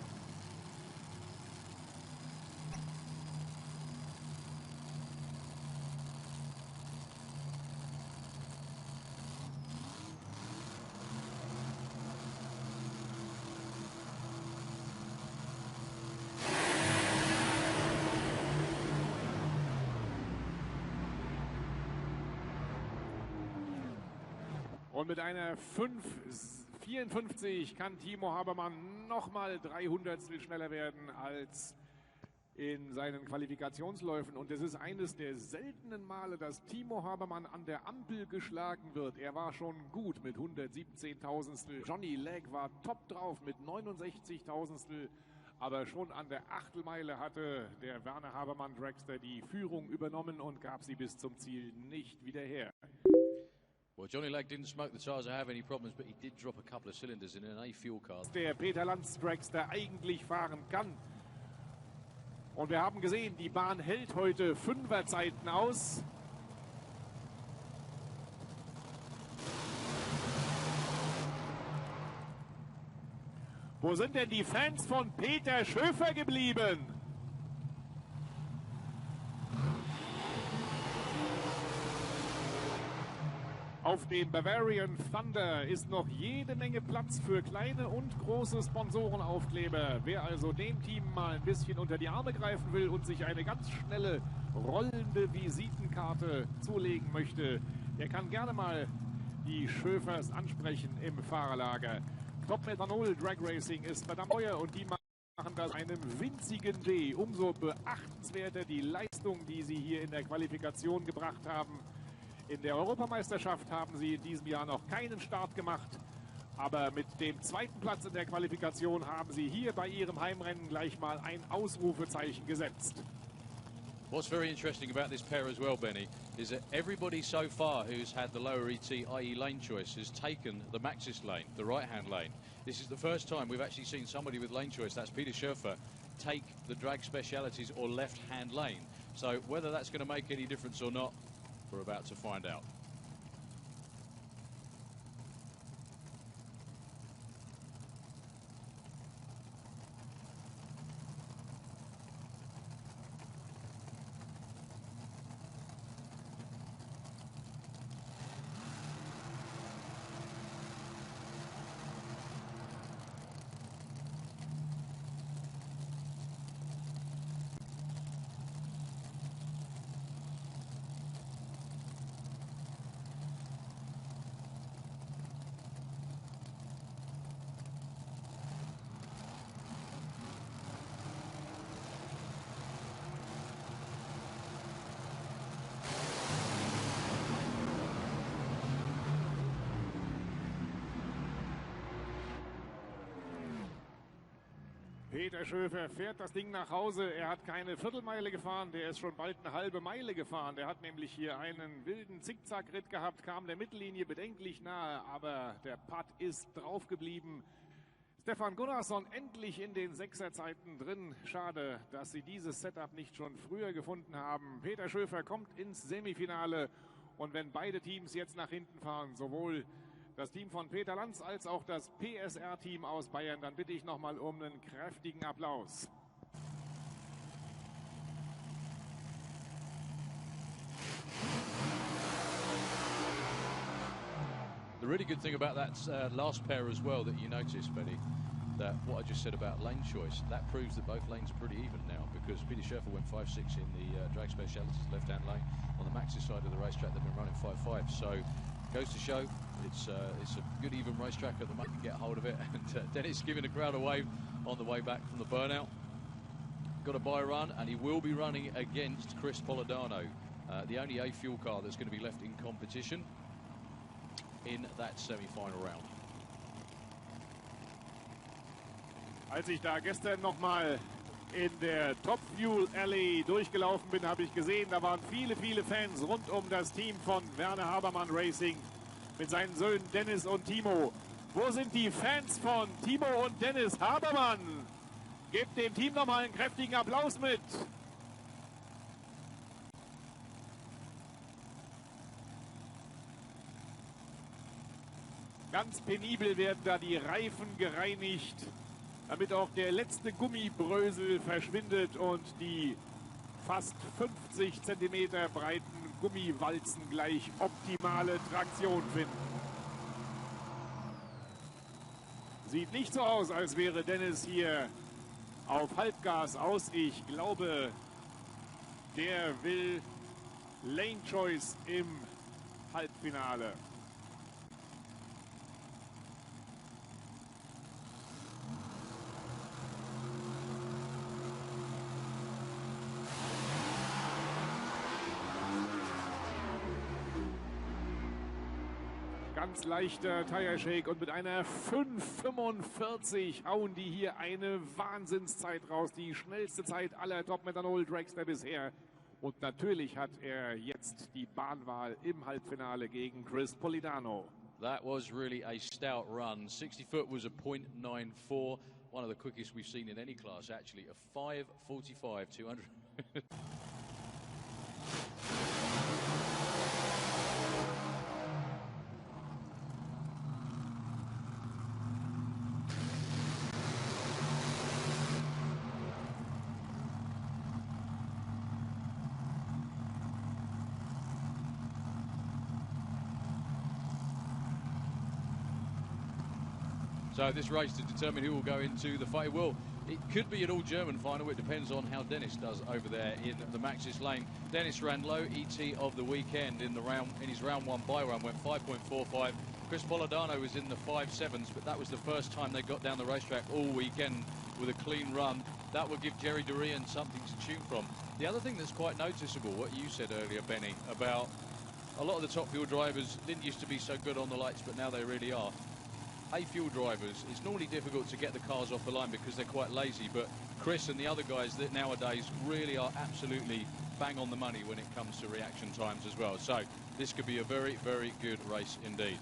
S8: Und mit einer 5,54 kann Timo Habermann nochmal 300 schneller werden als in seinen Qualifikationsläufen. Und es ist eines der seltenen Male, dass Timo Habermann an der Ampel geschlagen wird. Er war schon gut mit 117.000. Johnny Legg war top drauf mit 69.000. Aber schon an der Achtelmeile hatte der Werner Habermann Dragster die Führung übernommen und gab sie bis zum Ziel nicht wieder her.
S1: Well, Johnny Legg didn't smoke the tyres or have any problems, but he did drop a couple of cylinders in an A Fuel car.
S8: Der Peter Lanz Dragster eigentlich fahren kann. Und wir haben gesehen, die Bahn hält heute Fünferzeiten aus. Wo sind denn die Fans von Peter Schöfer geblieben? Auf dem Bavarian Thunder ist noch jede Menge Platz für kleine und große Sponsorenaufkleber. Wer also dem Team mal ein bisschen unter die Arme greifen will und sich eine ganz schnelle rollende Visitenkarte zulegen möchte, der kann gerne mal die Schöfers ansprechen im Fahrerlager. Top Methanol Drag Racing ist verdammt teuer und die machen das einem winzigen D. Umso beachtenswerter die Leistung, die sie hier in der Qualifikation gebracht haben. In der Europameisterschaft haben sie in diesem Jahr noch keinen Start gemacht, aber mit dem zweiten Platz in der Qualifikation haben sie hier bei ihrem Heimrennen gleich mal ein Ausrufezeichen gesetzt.
S1: What's very interesting about this pair as well, Benny, is that everybody so far who's had the lower ET, i.e. lane choice, has taken the Maxis lane, the right-hand lane. This is the first time we've actually seen somebody with lane choice, that's Peter Schöfer, take the drag specialities or left-hand lane. So whether that's going to make any difference or not, we're about to find out.
S8: Peter Schöfer fährt das Ding nach Hause. Er hat keine Viertelmeile gefahren, der ist schon bald eine halbe Meile gefahren. Der hat nämlich hier einen wilden Zickzack-Ritt gehabt, kam der Mittellinie bedenklich nahe, aber der Putt ist drauf geblieben. Stefan Gunnarsson endlich in den Sechserzeiten drin. Schade, dass sie dieses Setup nicht schon früher gefunden haben. Peter Schöfer kommt ins Semifinale und wenn beide Teams jetzt nach hinten fahren, sowohl das Team von Peter Lanz als auch das PSR-Team aus Bayern, dann bitte ich nochmal um einen kräftigen Applaus.
S1: The really good thing about that last pair as well that you noticed, Benny, that what I just said about lane choice, that proves that both lanes are pretty even now, because Peter Schöfer went 5.6 in the drag specialities left-hand lane. On the Maxis side of the racetrack, they've been running 5.5. So goes to show it's a good even racetrack at the moment. You get hold of it, and Dennis giving the crowd a wave on the way back from the burnout. got a bye run, and he will be running against Chris Polidano, the only A fuel car that's going to be left in competition in that semi-final round.
S8: Als ich da gestern nochmal in der Top Fuel Alley durchgelaufen bin, habe ich gesehen, da waren viele, viele Fans rund um das Team von Werner Habermann Racing mit seinen Söhnen Dennis und Timo. Wo sind die Fans von Timo und Dennis Habermann? Gebt dem Team nochmal einen kräftigen Applaus mit. Ganz penibel werden da die Reifen gereinigt, damit auch der letzte Gummibrösel verschwindet und die fast 50 cm breiten Gummiwalzen gleich optimale Traktion finden. Sieht nicht so aus, als wäre Dennis hier auf Halbgas aus. Ich glaube, der will Lane Choice im Halbfinale. Ganz leichter Tire Shake und mit einer 5,45 hauen die hier eine Wahnsinnszeit raus. Die schnellste Zeit aller Top Methanol Dragster bisher. Und natürlich hat er jetzt die Bahnwahl im Halbfinale gegen Chris Polidano.
S1: That was really a stout run. 60 foot was a .94, one of the quickest we've seen in any class actually, a 5:45, 200. So this race to determine who will go into the fight. Well, it could be an all-German final. It depends on how Dennis does over there in the Maxis lane. Dennis ran low, ET of the weekend in his round one bye run, went 5.45. Chris Polidano was in the 5.7s, but that was the first time they got down the racetrack all weekend with a clean run. That would give Jerry Durian something to tune from. The other thing that's quite noticeable, what you said earlier, Benny, about a lot of the top fuel drivers didn't used to be so good on the lights, but now they really are. A fuel drivers, it's normally difficult to get the cars off the line because they're quite lazy, but Chris and the other guys that nowadays really are absolutely bang on the money when it comes to reaction times as well. So this could be a very, very good race indeed.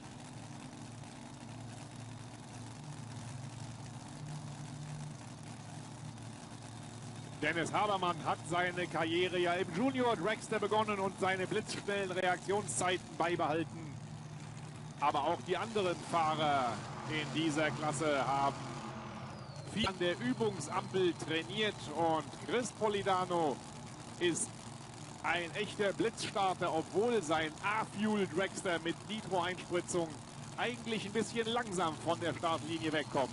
S8: Dennis Habermann hat seine Karriere ja im Junior Dragster begonnen und seine blitzschnellen Reaktionszeiten beibehalten. Aber auch die anderen Fahrer in dieser Klasse haben viel an der Übungsampel trainiert und Chris Polidano ist ein echter Blitzstarter, obwohl sein A-Fuel Dragster mit Nitro-Einspritzung eigentlich ein bisschen langsam von der Startlinie wegkommt.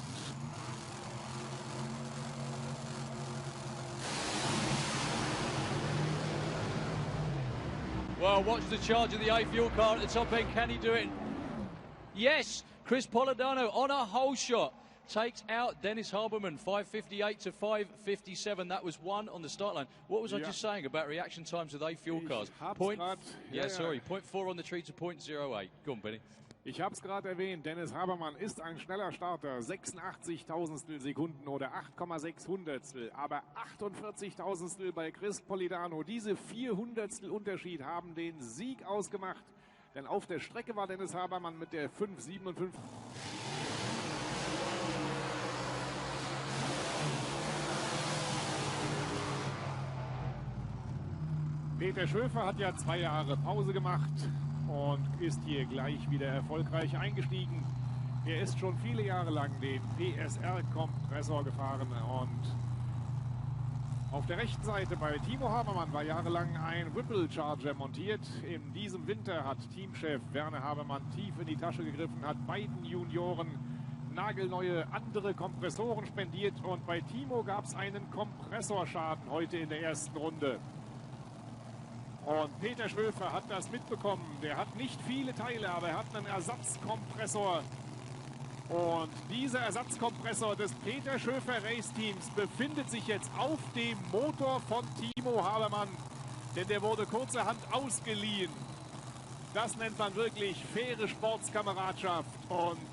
S1: Well, watch the charge of the A-Fuel car at the top end. Can he do it? Yes, Chris Polidano on a hole shot takes out Dennis Habermann, 5.58 to 5.57. That was one on the start line. What was I just saying about reaction times with A-Fuel cars? Sorry, 0.4 on the tree to 0.08. Go on, Benny.
S8: Ich habe es gerade erwähnt, Dennis Habermann ist ein schneller Starter, 86 Tausendstel Sekunden oder 8,6 Hundertstel, aber 48 Tausendstel bei Chris Polidano. Diese 4 Hundertstel Unterschied haben den Sieg ausgemacht, denn auf der Strecke war Dennis Habermann mit der 5,57. Peter Schöfer hat ja 2 Jahre Pause gemacht und ist hier gleich wieder erfolgreich eingestiegen. Er ist schon viele Jahre lang den PSR-Kompressor gefahren und auf der rechten Seite bei Timo Habermann war jahrelang ein Whipple Charger montiert. In diesem Winter hat Teamchef Werner Habermann tief in die Tasche gegriffen, hat beiden Junioren nagelneue andere Kompressoren spendiert und bei Timo gab es einen Kompressorschaden heute in der ersten Runde. Und Peter Schöfer hat das mitbekommen. Der hat nicht viele Teile, aber er hat einen Ersatzkompressor Und dieser Ersatzkompressor des Peter Schöfer Race Teams befindet sich jetzt auf dem Motor von Timo Habermann, denn der wurde kurzerhand ausgeliehen. Das nennt man wirklich faire Sportskameradschaft und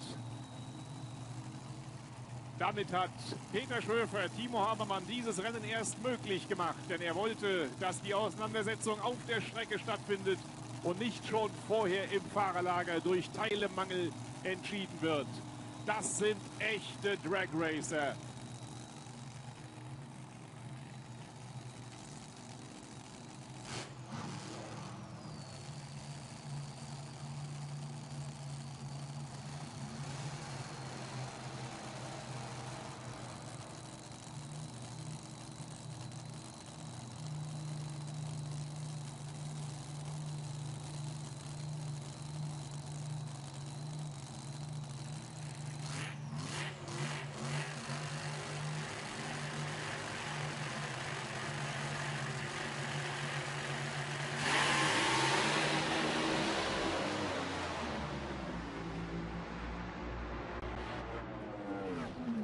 S8: damit hat Peter Schöfer Timo Habermann dieses Rennen erst möglich gemacht, denn er wollte, dass die Auseinandersetzung auf der Strecke stattfindet und nicht schon vorher im Fahrerlager durch Teilemangel entschieden wird. Das sind echte Drag Racer.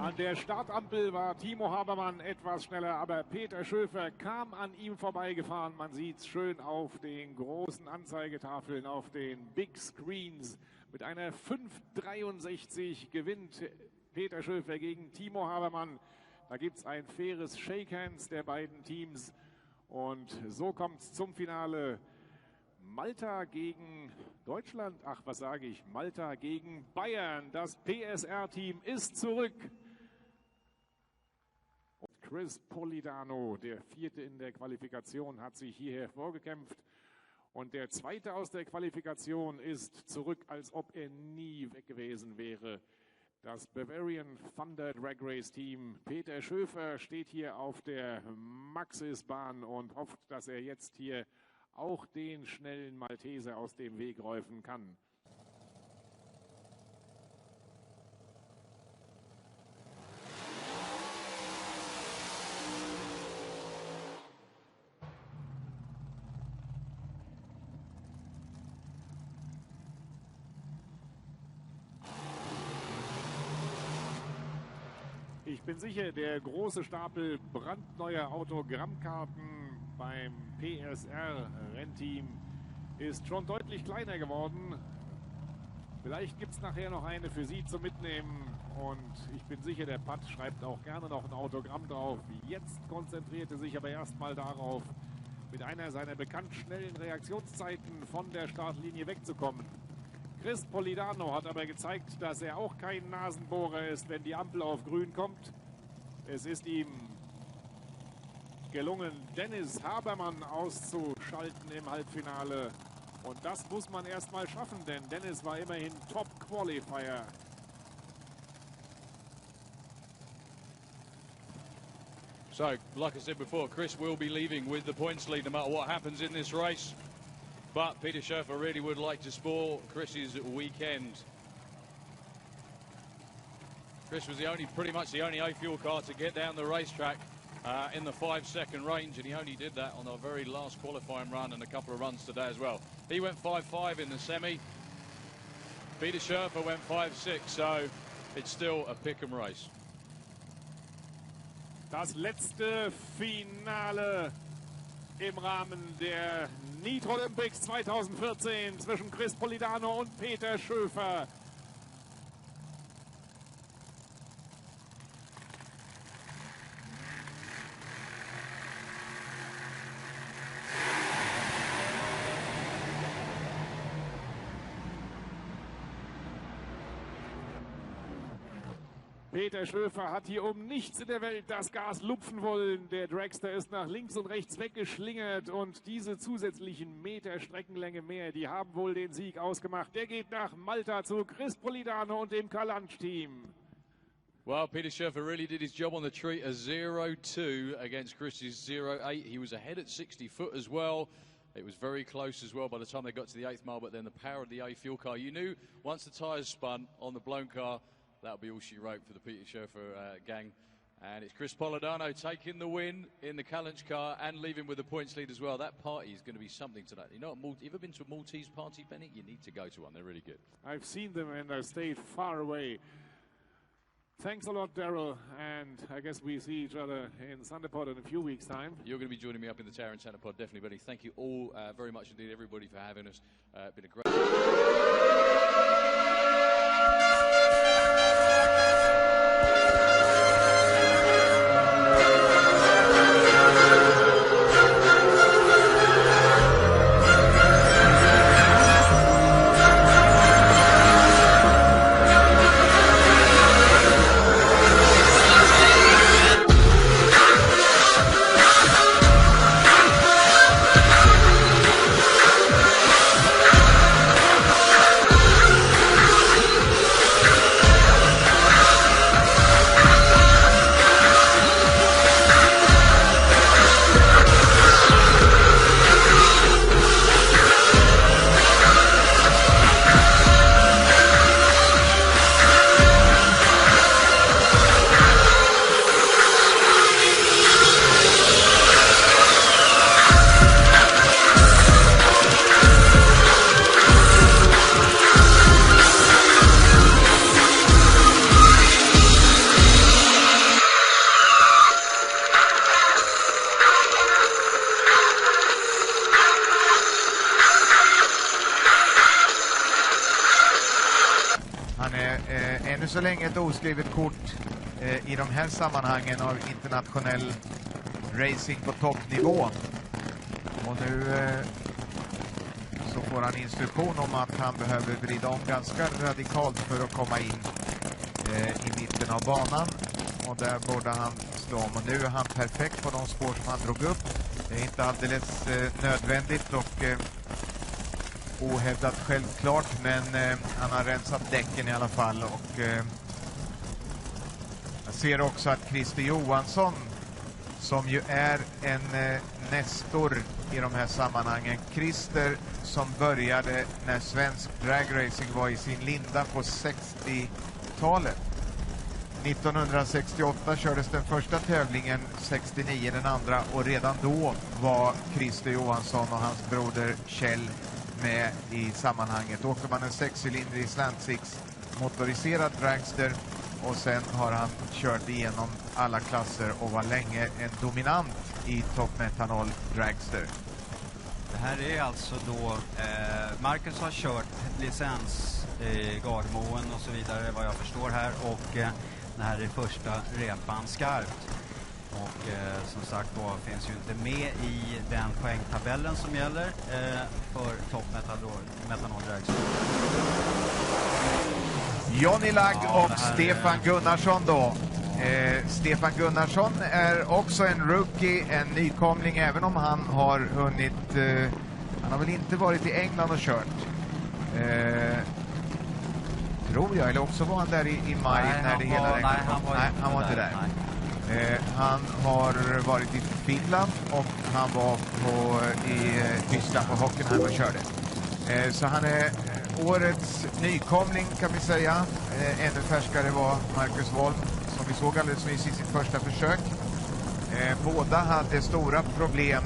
S8: An der Startampel war Timo Habermann etwas schneller, aber Peter Schöfer kam an ihm vorbeigefahren. Man sieht es schön auf den großen Anzeigetafeln, auf den Big Screens. Mit einer 5:63 gewinnt Peter Schöfer gegen Timo Habermann. Da gibt es ein faires Shake Hands der beiden Teams. Und so kommt es zum Finale. Malta gegen Deutschland. Ach, was sage ich? Malta gegen Bayern. Das PSR-Team ist zurück. Und Chris Polidano, der Vierte in der Qualifikation, hat sich hierher vorgekämpft. Und der Zweite aus der Qualifikation ist zurück, als ob er nie weg gewesen wäre. Das Bavarian Thunder Drag Race Team. Peter Schöfer steht hier auf der Maxisbahn und hofft, dass er jetzt hier auch den schnellen Malteser aus dem Weg räufen kann. Ich bin sicher, der große Stapel brandneuer Autogrammkarten beim PSR-Rennteam ist schon deutlich kleiner geworden. Vielleicht gibt es nachher noch eine für Sie zum Mitnehmen. Und ich bin sicher, der Pat schreibt auch gerne noch ein Autogramm drauf. Jetzt konzentriert er sich aber erstmal darauf, mit einer seiner bekannt schnellen Reaktionszeiten von der Startlinie wegzukommen. Chris Polidano hat aber gezeigt, dass er auch kein Nasenbohrer ist, wenn die Ampel auf grün kommt. Es ist ihm gelungen, Dennis Habermann auszuschalten im Halbfinale. Und das muss man erst mal schaffen, denn Dennis war immerhin Top-Qualifier.
S1: So, like I said before, Chris will be leaving with the points lead no matter what happens in this race. But Peter Schöfer really would like to spoil Chris's weekend. Chris was pretty much the only A-Fuel car to get down the racetrack in the 5-second range, and he only did that on our very last qualifying run and a couple of runs today as well. He went 5.5 in the semi. Peter Schöfer went 5.6, so it's still a pick-em race.
S8: Das letzte Finale im Rahmen der Nitro Olympics 2014 zwischen Chris Polidano und Peter Schöfer. Peter Schöfer hat hier um nichts in der Welt das Gas lupfen wollen. Der Dragster ist nach links und rechts weggeschlingert und diese zusätzlichen Meter Streckenlänge mehr, die haben wohl den Sieg ausgemacht. Der geht nach Malta zu Chris Polidano und dem Kalanch-Team.
S1: Well, Peter Schöfer really did his job on the treat, a 0-2 against Chris's 0-8. He was ahead at 60 foot as well. It was very close as well by the time they got to the 8th mile, but then the power of the A-Fuel car. You knew once the tyres spun on the blown car, that'll be all she wrote for the Peter Schöfer gang. And it's Chris Polidano taking the win in the Kalanch car and leaving with the points lead as well. That party is going to be something tonight. You know, you ever been to a Maltese party, Benny? You need to go to one. They're really good.
S8: I've seen them and I stayed far away. Thanks a lot, Daryl, and I guess we see each other in Sandepod in a few weeks' time.
S9: You're going to be joining me up in the tower in Sandepod, definitely, buddy. Thank you all very much indeed, everybody, for having us. Been a great...
S10: Ännu så länge ett oskrivet kort i de här sammanhangen av internationell racing på toppnivå. Och nu så får han instruktion om att han behöver vrida om ganska radikalt för att komma in i mitten av banan. Och där borde han slå om. Och nu är han perfekt på de spår som han drog upp. Det är inte alldeles nödvändigt och ohävdat självklart, men han har rensat däcken i alla fall. Och jag ser också att Christer Johansson, som ju är en nestor i de här sammanhangen. Christer som började när svensk dragracing var i sin linda på 60-talet. 1968 kördes den första tävlingen, 69 den andra, och redan då var Christer Johansson och hans broder Kjell med i sammanhanget. Då åkte man en 6-cylindrig slant six motoriserad dragster, och sen har han kört igenom alla klasser och var länge en dominant i Top Methanol dragster.
S11: Det här är alltså då Marcus har kört licens i Gardermoen och så vidare, vad jag förstår här, och det här är första repan skarpt. Och som sagt då finns ju inte med i den poängtabellen som gäller för Top Methanol dragster.
S10: Johnny Lagg och Stefan Gunnarsson då. Stefan Gunnarsson är också en rookie, en nykomling, även om han har hunnit... han har väl inte varit i England och kört. Tror jag, eller också var han där i maj när det hela räckte. Nej, han var inte där. Han har varit i Finland och han var i Tyskland på Hockenheim och körde. Så han är årets nykomling kan vi säga. Ännu färskare var Marcus Wolm, som vi såg alldeles nyss i sitt första försök. Båda hade stora problem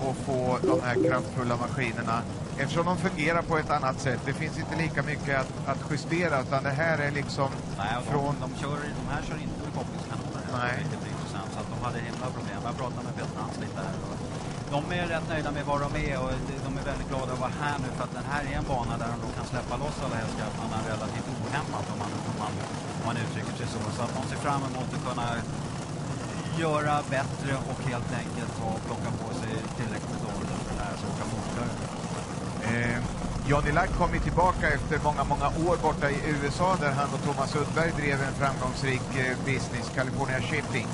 S10: att få de här kraftfulla maskinerna, eftersom de fungerar på ett annat sätt. Det finns inte lika mycket att justera, utan det här är liksom...
S11: Nej, från... de här kör inte med kopplingskanoner.
S10: Nej.
S11: Så att de hade himla problem. Jag pratade med Peter Hans lite här. Och de är rätt nöjda med vad de är, och de är väldigt glada att vara här nu, för att den här är en bana där de kan släppa loss alla hästkrafterna relativt ohämmat, om man uttrycker sig så. Så att de ser fram emot att kunna göra bättre och helt enkelt plocka på sig tillräckligt med dåligt för det här som åka fortare.
S10: Johnny Lagg kom tillbaka efter många år borta i USA, där han och Thomas Uddberg drev en framgångsrik business, California Shipping.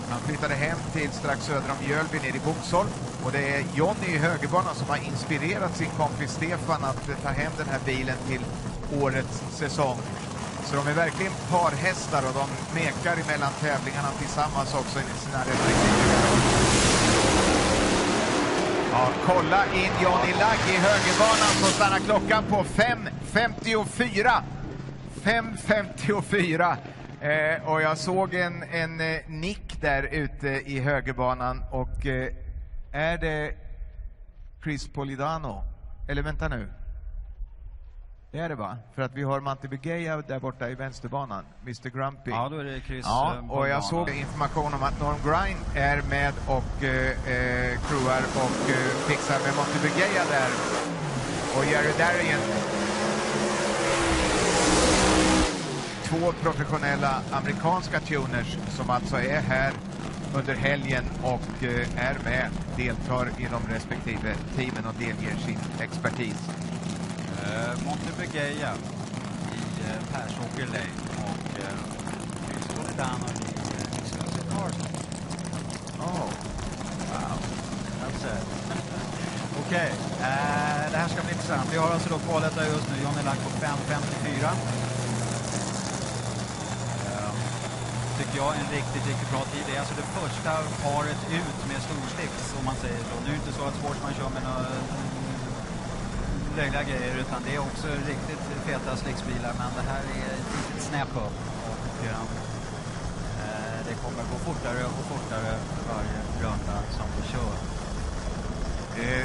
S10: Han flyttade hem till strax söder om Mjölby ner i Boxholm, och det är Johnny i högerbanan som har inspirerat sin kompis Stefan att ta hem den här bilen till årets säsong. Så de är verkligen parhästar, och de mekar emellan tävlingarna tillsammans också i sina respektive. Ja, kolla in Johnny Lagg i högerbanan, så stannar klockan på 5.54. 5.54. Och jag såg en nick där ute i högerbanan, och är det Chris Polidano? Eller vänta nu. Det är det, va? För att vi har Bugeja där borta i vänsterbanan, Mr. Grumpy.
S11: Ja, då är det Chris.
S10: Ja, och jag såg information om att Norm Grind är med och crewar och fixar med Bugeja där. Och Jerry Darien. 2 professionella amerikanska tuners som alltså är här under helgen och är med, deltar i de respektive teamen och delger sin expertis.
S11: Bugeja i Persåker Lane och Polidano i Svenska Carson.
S10: Oh,
S11: wow. Okej, det här ska bli intressant. Vi har alltså då kvalet där just nu. Johnny Lang på 5.54. Tycker jag en riktigt bra tid. Det är alltså det första paret ut med storsticks, om man säger så. Nu är det inte så att Sportsman kör med några löjliga grejer, utan det är också riktigt feta slicksbilar, men det här är ett litet snäpp upp och det kommer gå fortare och fortare varje runda som vi kör.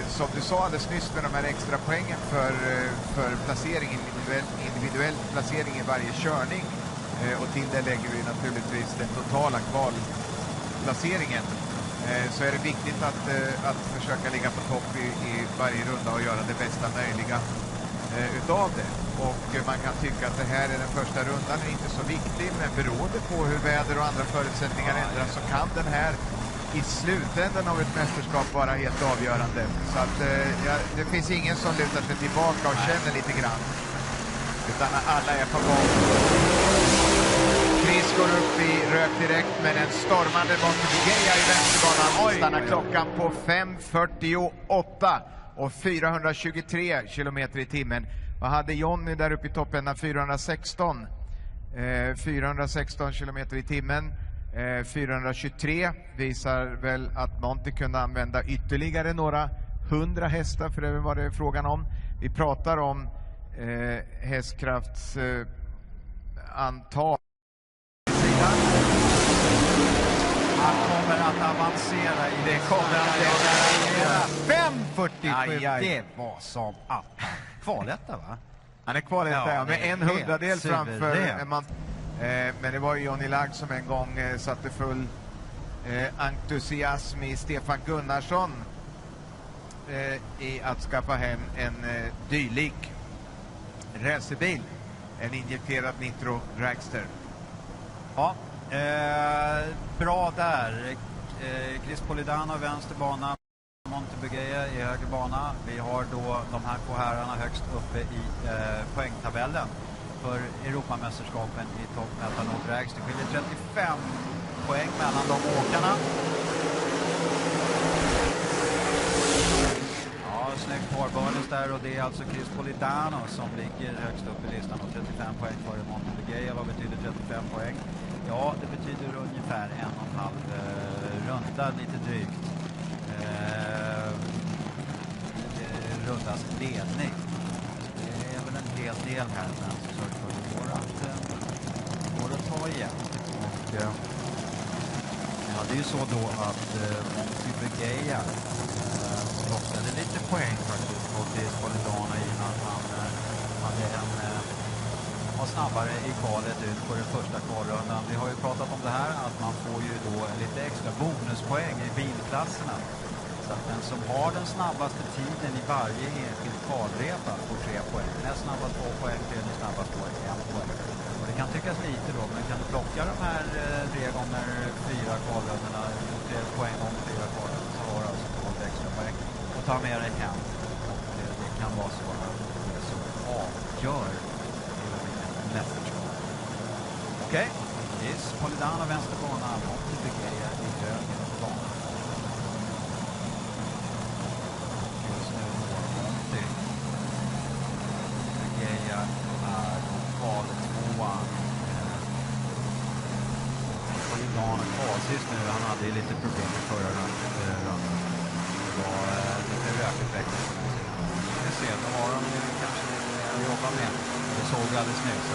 S10: Som du sa alldeles nyss med de här extra poängen för placering, individuell placering i varje körning, och till det lägger vi naturligtvis den totala kvalplaceringen, så är det viktigt att försöka ligga på topp i varje runda och göra det bästa möjliga utav det. Och man kan tycka att det här är den första rundan, är inte så viktig, men beroende på hur väder och andra förutsättningar ändras så kan den här i slutändan av ett mästerskap vara helt avgörande. Så att det finns ingen som lutar sig tillbaka och känner lite grann, utan alla är på gång. Chris går upp i rök direkt med en stormande Bugeja i vänsterbanan. Stannar klockan på 5.48 och 423 kilometer i timmen. Vad hade Johnny där uppe i toppen? 416 kilometer i timmen. 423 visar väl att Monty kunde använda ytterligare några 100 hästar, för det är vad det är frågan om. Vi pratar om hästkrafts antal.
S11: Han kommer att avancera i det. Kommer att 5.47. Det var som att kvaletta, va?
S10: Han är kvaletta, med en hundradel framför man. Men det var ju Johnny Lang som en gång satte full entusiasm i Stefan Gunnarsson i att skaffa hem en dylik racerbil, en injekterad Nitro Dragster.
S11: Ja, bra där. Chris Polidano vänster bana, Bugeja i höger bana. Vi har då de här två herrarna högst uppe i poängtabellen för Europamästerskapen i Top Methanol Drags. Det skiljer 35 poäng mellan de åkarna. Ja, snyggt parbördes där, och det är alltså Chris Polidano som ligger högst upp i listan och 35 poäng före Bugeja. Vad betyder 35 poäng? Ja, det betyder ungefär 1,5 runda, lite drygt. Rundas ledning. Det är väl en hel del här, men så går att ta igen. Och ja, det är ju så då att Bugeja lossade lite poäng faktiskt på Chris Polidano innan han hade var snabbare i kvalet ut på den första kvalrundan. Vi har ju pratat om det här, att man får ju då lite extra bonuspoäng i bilklasserna. Så att den som har den snabbaste tiden i varje enskild kvalrepa får 3 poäng. Näst snabbast 2 poäng, tredje snabbast får 1 poäng. Och det kan tyckas lite då, men kan du plocka de här 3 gånger 4 kvalrundorna, 3 poäng om 4 kvalrundor, så har du alltså 12 extra poäng och ta med dig hem. Och det kan vara så att det som avgör mästerskap. Okej, Chris Polidano vänsterbana, Bugeja i höger bana. Just nu Monty Bugeja är kval 2:an. Polidano kvalsist nu, han hade ju lite problem i förra rundan. Det var lite rökeffekt. Vi ser, då har de kanske att jobba med. Det såg alldeles nyss.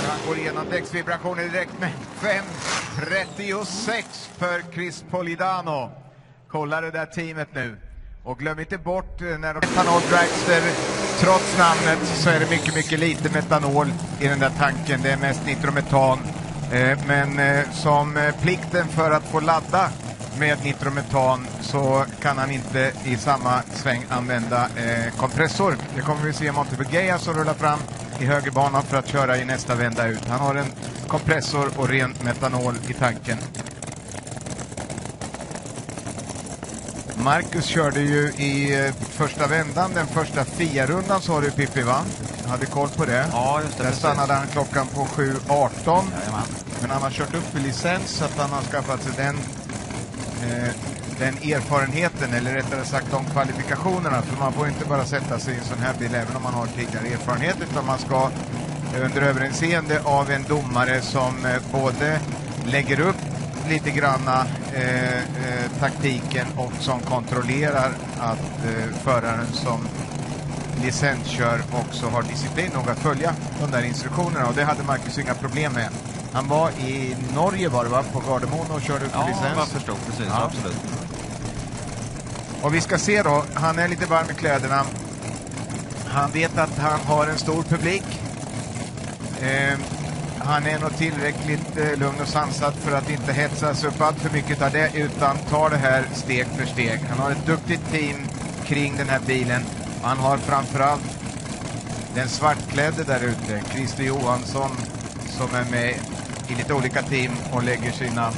S10: Han går igenom däcksvibrationer direkt med 5.36 för Chris Polidano. Kolla det där teamet nu. Och glöm inte bort när de Methanol Dragster, trots namnet så är det mycket lite metanol i den där tanken. Det är mest nitrometan. Men som plikten för att få ladda med nitrometan så kan han inte i samma sväng använda kompressor. Det kommer vi se Bugeja som rullar fram i högerbanan för att köra i nästa vända ut. Han har en kompressor och ren metanol i tanken. Marcus körde ju i första vändan, den första FIA-rundan sa du Pippi va? Jag hade koll på det.
S11: Ja, just det.
S10: Där stannade han klockan på 7.18. Men han har kört upp i licens så att han har skaffat sig den erfarenheten, eller rättare sagt de kvalifikationerna. För man får inte bara sätta sig i en sån här bil även om man har tidigare erfarenhet, utan man ska under överinseende av en domare som både lägger upp lite granna taktiken och som kontrollerar att föraren som licenskör också har disciplin nog att följa de där instruktionerna, och det hade Marcus inga problem med. Han var i Norge var det va? På Gardermoen och körde upp för licens.
S11: Ja, jag förstod precis, ja. Absolut.
S10: Och vi ska se då, han är lite varm i kläderna. Han vet att han har en stor publik. Han är nog tillräckligt lugn och sansad för att inte hetsas upp allt för mycket av det, utan tar det här steg för steg. Han har ett duktigt team kring den här bilen. Han har framförallt den svartklädde där ute, Christer Johansson, som är med i lite olika team och lägger sina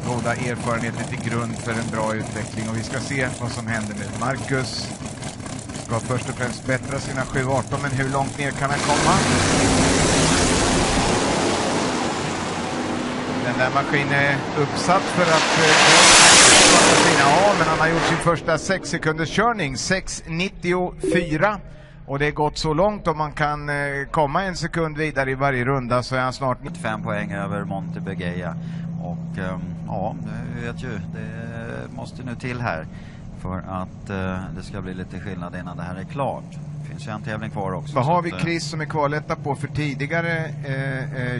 S10: goda erfarenheter till grund för en bra utveckling. Och vi ska se vad som händer nu. Marcus ska först och främst bättra sina 7.18, men hur långt ner kan han komma? Den där maskinen är uppsatt för att men han har gjort sin första 6 sekunders körning, 6.94, och det är gått så långt om man kan komma en sekund vidare i varje runda, så är han snart
S11: 95 poäng över Bugeja. Och ja, du vet ju, det måste nu till här för att det ska bli lite skillnad innan det här är klart. Det finns ju en tävling kvar också.
S10: Vad har vi Chris som är kvaletta på för tidigare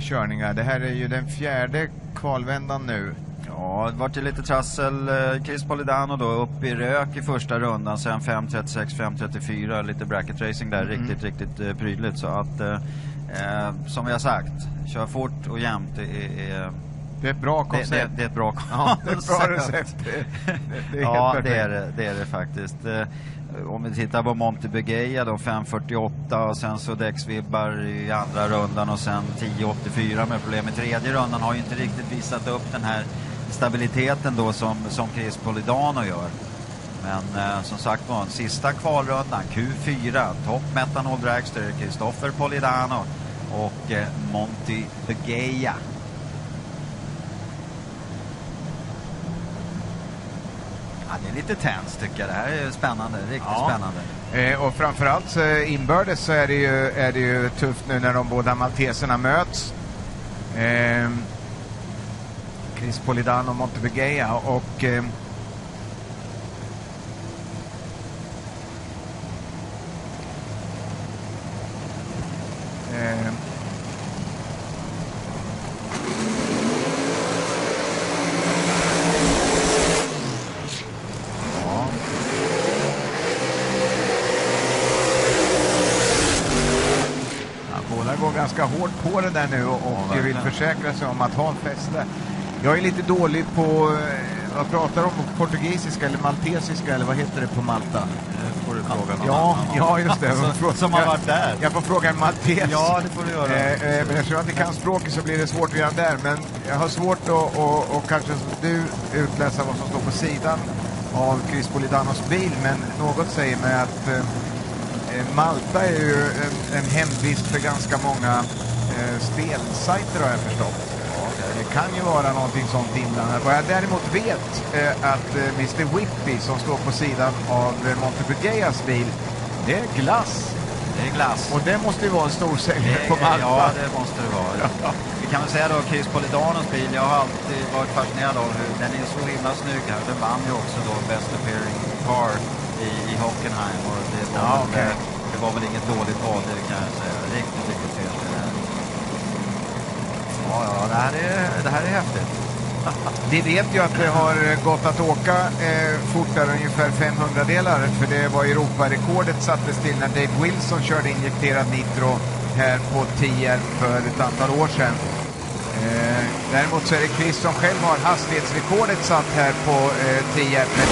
S10: körningar? Det här är ju den 4:e kvalvändan nu.
S11: Ja, det var till lite trassel. Chris Polidano då upp i rök i första rundan, sen 5.36, 5.34, lite bracket racing där, riktigt prydligt. Så att som vi har sagt, kör fort och jämnt.
S10: Det är ett bra koncept.
S11: Det är ett bra koncept.
S10: Ja, det är ett bra recept. Det är
S11: ja,
S10: helt
S11: det är det faktiskt. Om vi tittar på Bugeja då, 5.48, och sen så däcksvibbar i andra rundan och sen 10.84 med problem i tredje rundan. Har ju inte riktigt visat upp den här stabiliteten då som Chris Polidano gör. Men som sagt var, sista kvalrundan, Q4, topp Methanol Dragster, Christopher Polidano och Bugeja. Ja, det är lite tens tycker jag. Det här är spännande, riktigt spännande.
S10: Och framförallt inbördes så är det ju tufft nu när de båda malteserna möts. Chris Polidano och Bugeja, och ganska hårt på det där nu och vill försäkra sig om att ha en fäste. Jag är lite dålig på, vad pratar om, portugisiska eller maltesiska eller vad heter det på Malta?
S11: Får du fråga
S10: ja, just det.
S11: som har varit där.
S10: Jag får fråga en maltes.
S11: Ja, det får du göra.
S10: Men eftersom jag inte kan språket så blir det svårt redan där. Men jag har svårt att kanske som du utläsa vad som står på sidan av Chris Polidanos bil. Men något säger mig att Malta är ju en hemvist för ganska många spelsajter, har jag förstått. Det kan ju vara någonting sånt inblandat. Vad jag däremot vet att Mr. Whippy som står på sidan av Bugejas bil, det är glass.
S11: Det är glass.
S10: Och det måste ju vara en stor säljare på Malta.
S11: Ja, det måste det vara. Ja. Vi kan väl säga då Chris Polidanos bil, jag har alltid varit fascinerad av hur den är så himla snygg här. Den vann ju också då Best Appearing Car i Hockenheim, och det var väl inget dåligt val, det kan jag säga. Riktigt fel. Ja, det här är häftigt.
S10: Vi vet ju att det har gått att åka fortare ungefär 500-delar, för det var Europarekordet sattes till när Dave Wilson körde injekterad nitro här på Tierp för ett antal år sedan. Däremot så är det Chris som själv har hastighetsrekordet satt här på Tierp med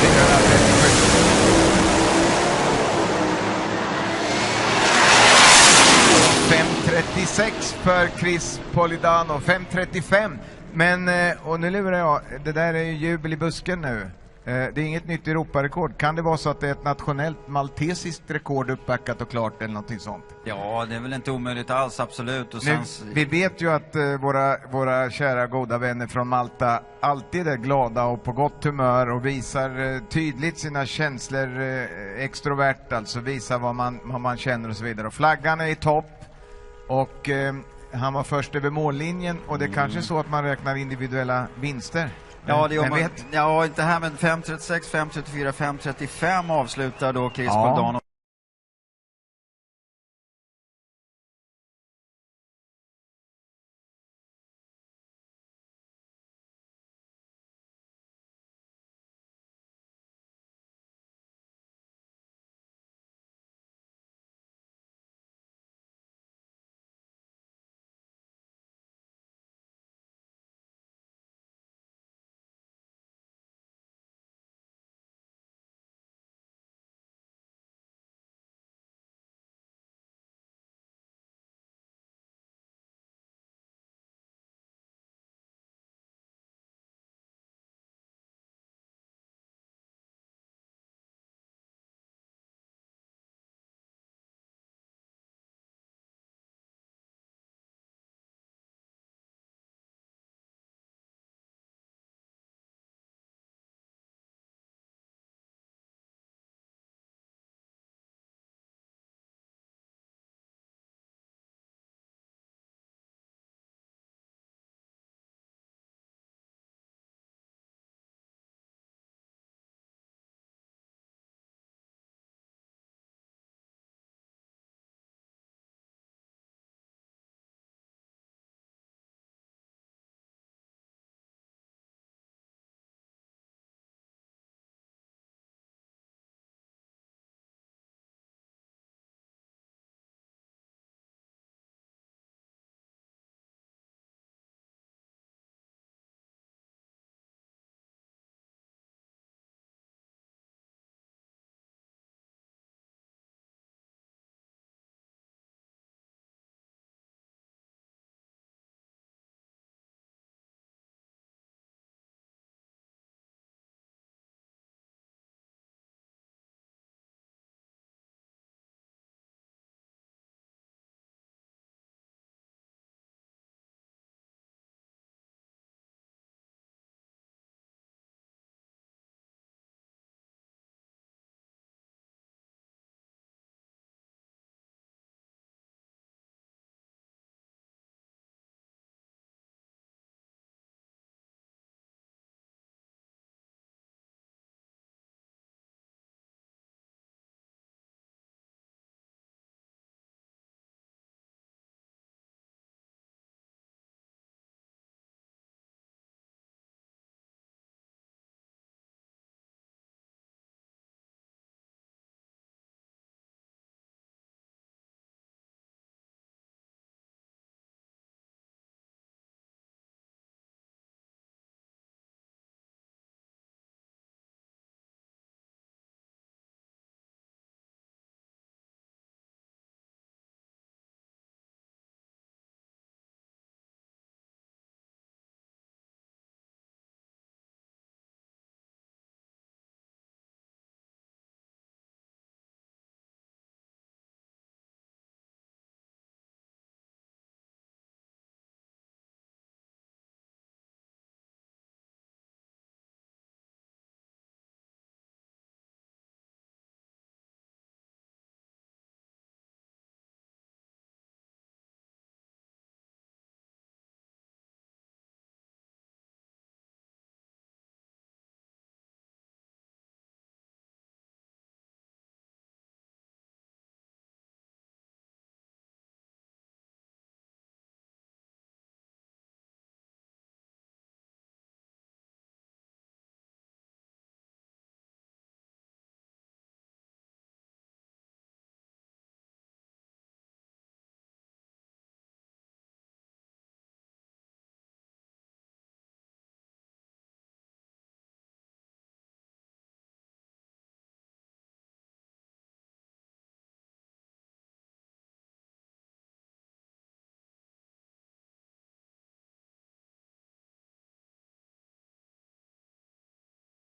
S10: 5:36 för Chris Polidano, 5:35. Men, och nu lurar jag, det där är ju jubel i busken nu. Det är inget nytt Europarekord. Kan det vara så att det är ett nationellt maltesiskt rekord uppbackat och klart eller någonting sånt?
S11: Ja, det är väl inte omöjligt alls, absolut. Och sen...
S10: Vi vet ju att våra kära goda vänner från Malta alltid är glada och på gott humör och visar tydligt sina känslor extrovert, alltså visar vad man känner och så vidare. Och flaggan är i topp och han var först över mållinjen och det är kanske så att man räknar individuella vinster.
S11: Ja, det gör man. Ja, inte här, men 5:36, 5:34, 5:35 avslutar då Chris Polidano.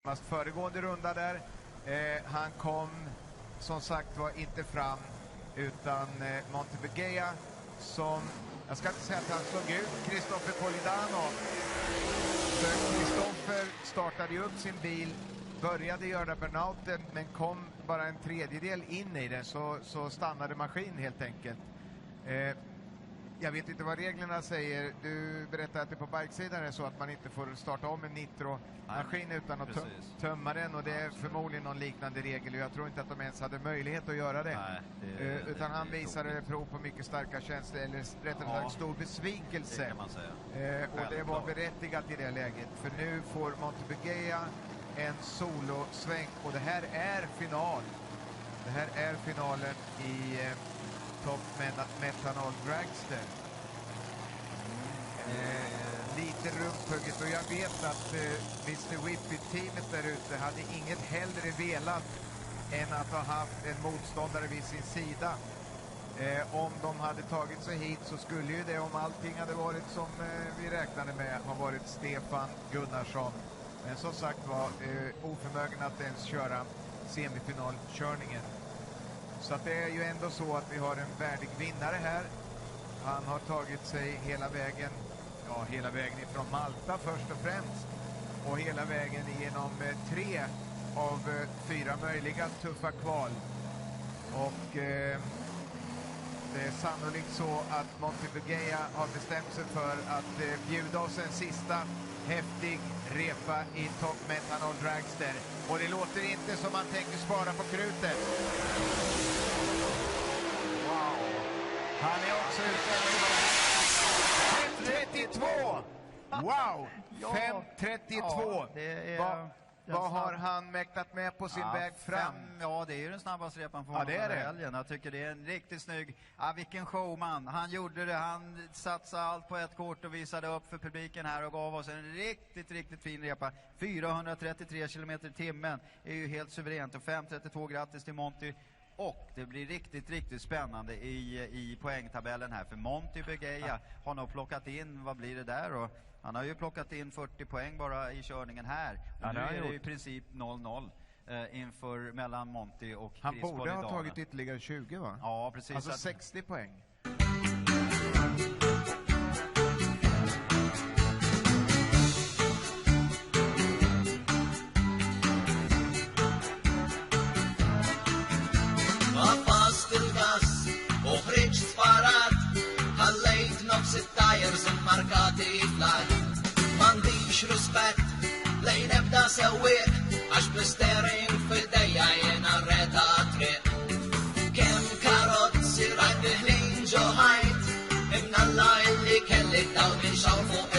S10: Föregående runda där. Han kom som sagt var inte fram, utan Bugeja som, jag ska inte säga att han slog ut Christopher Polidano. För Christopher startade ju upp sin bil, började göra burnouten, men kom bara en tredjedel in i den, så stannade maskin helt enkelt. Jag vet inte vad reglerna säger. Du berättade att det på bikesidan är så att man inte får starta om en nitro-maskin utan att tömma den, och det är förmodligen någon liknande regel. Jag tror inte att de ens hade möjlighet att göra det. Nej, utan han visade prov på mycket starka känslor, eller rättare sagt stor besvikelse. Det kan man säga. Och det var berättigat i det läget, för nu får Bugeja en solosväng, och det här är final. Det här är finalen i Top Methanol Dragster. Lite rumphugget, och jag vet att Mr. Whippy-teamet där ute hade inget hellre velat än att ha haft en motståndare vid sin sida. Om de hade tagit sig hit så skulle ju det, om allting hade varit som vi räknade med, ha varit Stefan Gunnarsson. Men som sagt var oförmögen att ens köra semifinalkörningen. Så att det är ju ändå så att vi har en värdig vinnare här. Han har tagit sig hela vägen ifrån Malta först och främst, och hela vägen igenom 3 av 4 möjliga tuffa kval. Och det är sannolikt så att Bugeja har bestämt sig för att bjuda oss en sista häftig repa i Top Methanol Dragster. Och det låter inte som man tänker spara på krutet. Wow. Han är också ute. 5.32! Wow! 5.32! Vad har han mäktat med på sin väg fram?
S11: Ja, det är ju den snabbaste repan för honom den här helgen. Jag tycker det är en riktigt snygg. Vilken showman. Han gjorde det. Han satsade allt på ett kort och visade upp för publiken här och gav oss en riktigt fin repa. 433 km i timmen är ju helt suveränt. Och 5.32, grattis till Monty. Och det blir riktigt spännande i poängtabellen här. För Bugeja har nog plockat in, vad blir det där då? Han har ju plockat in 40 poäng bara i körningen här. Och nu är det i princip 0-0 inför mellan Monty och Chris.
S10: Han borde ha tagit ytterligare 20, va?
S11: Ja, precis.
S10: Alltså 60 poäng.
S12: منديش رسبت لين ابدا سوي عش بسترين في دياينا ريدا طريق كم كاروت سيرات هلين جو هايت من الله اللي كلت او من شوفو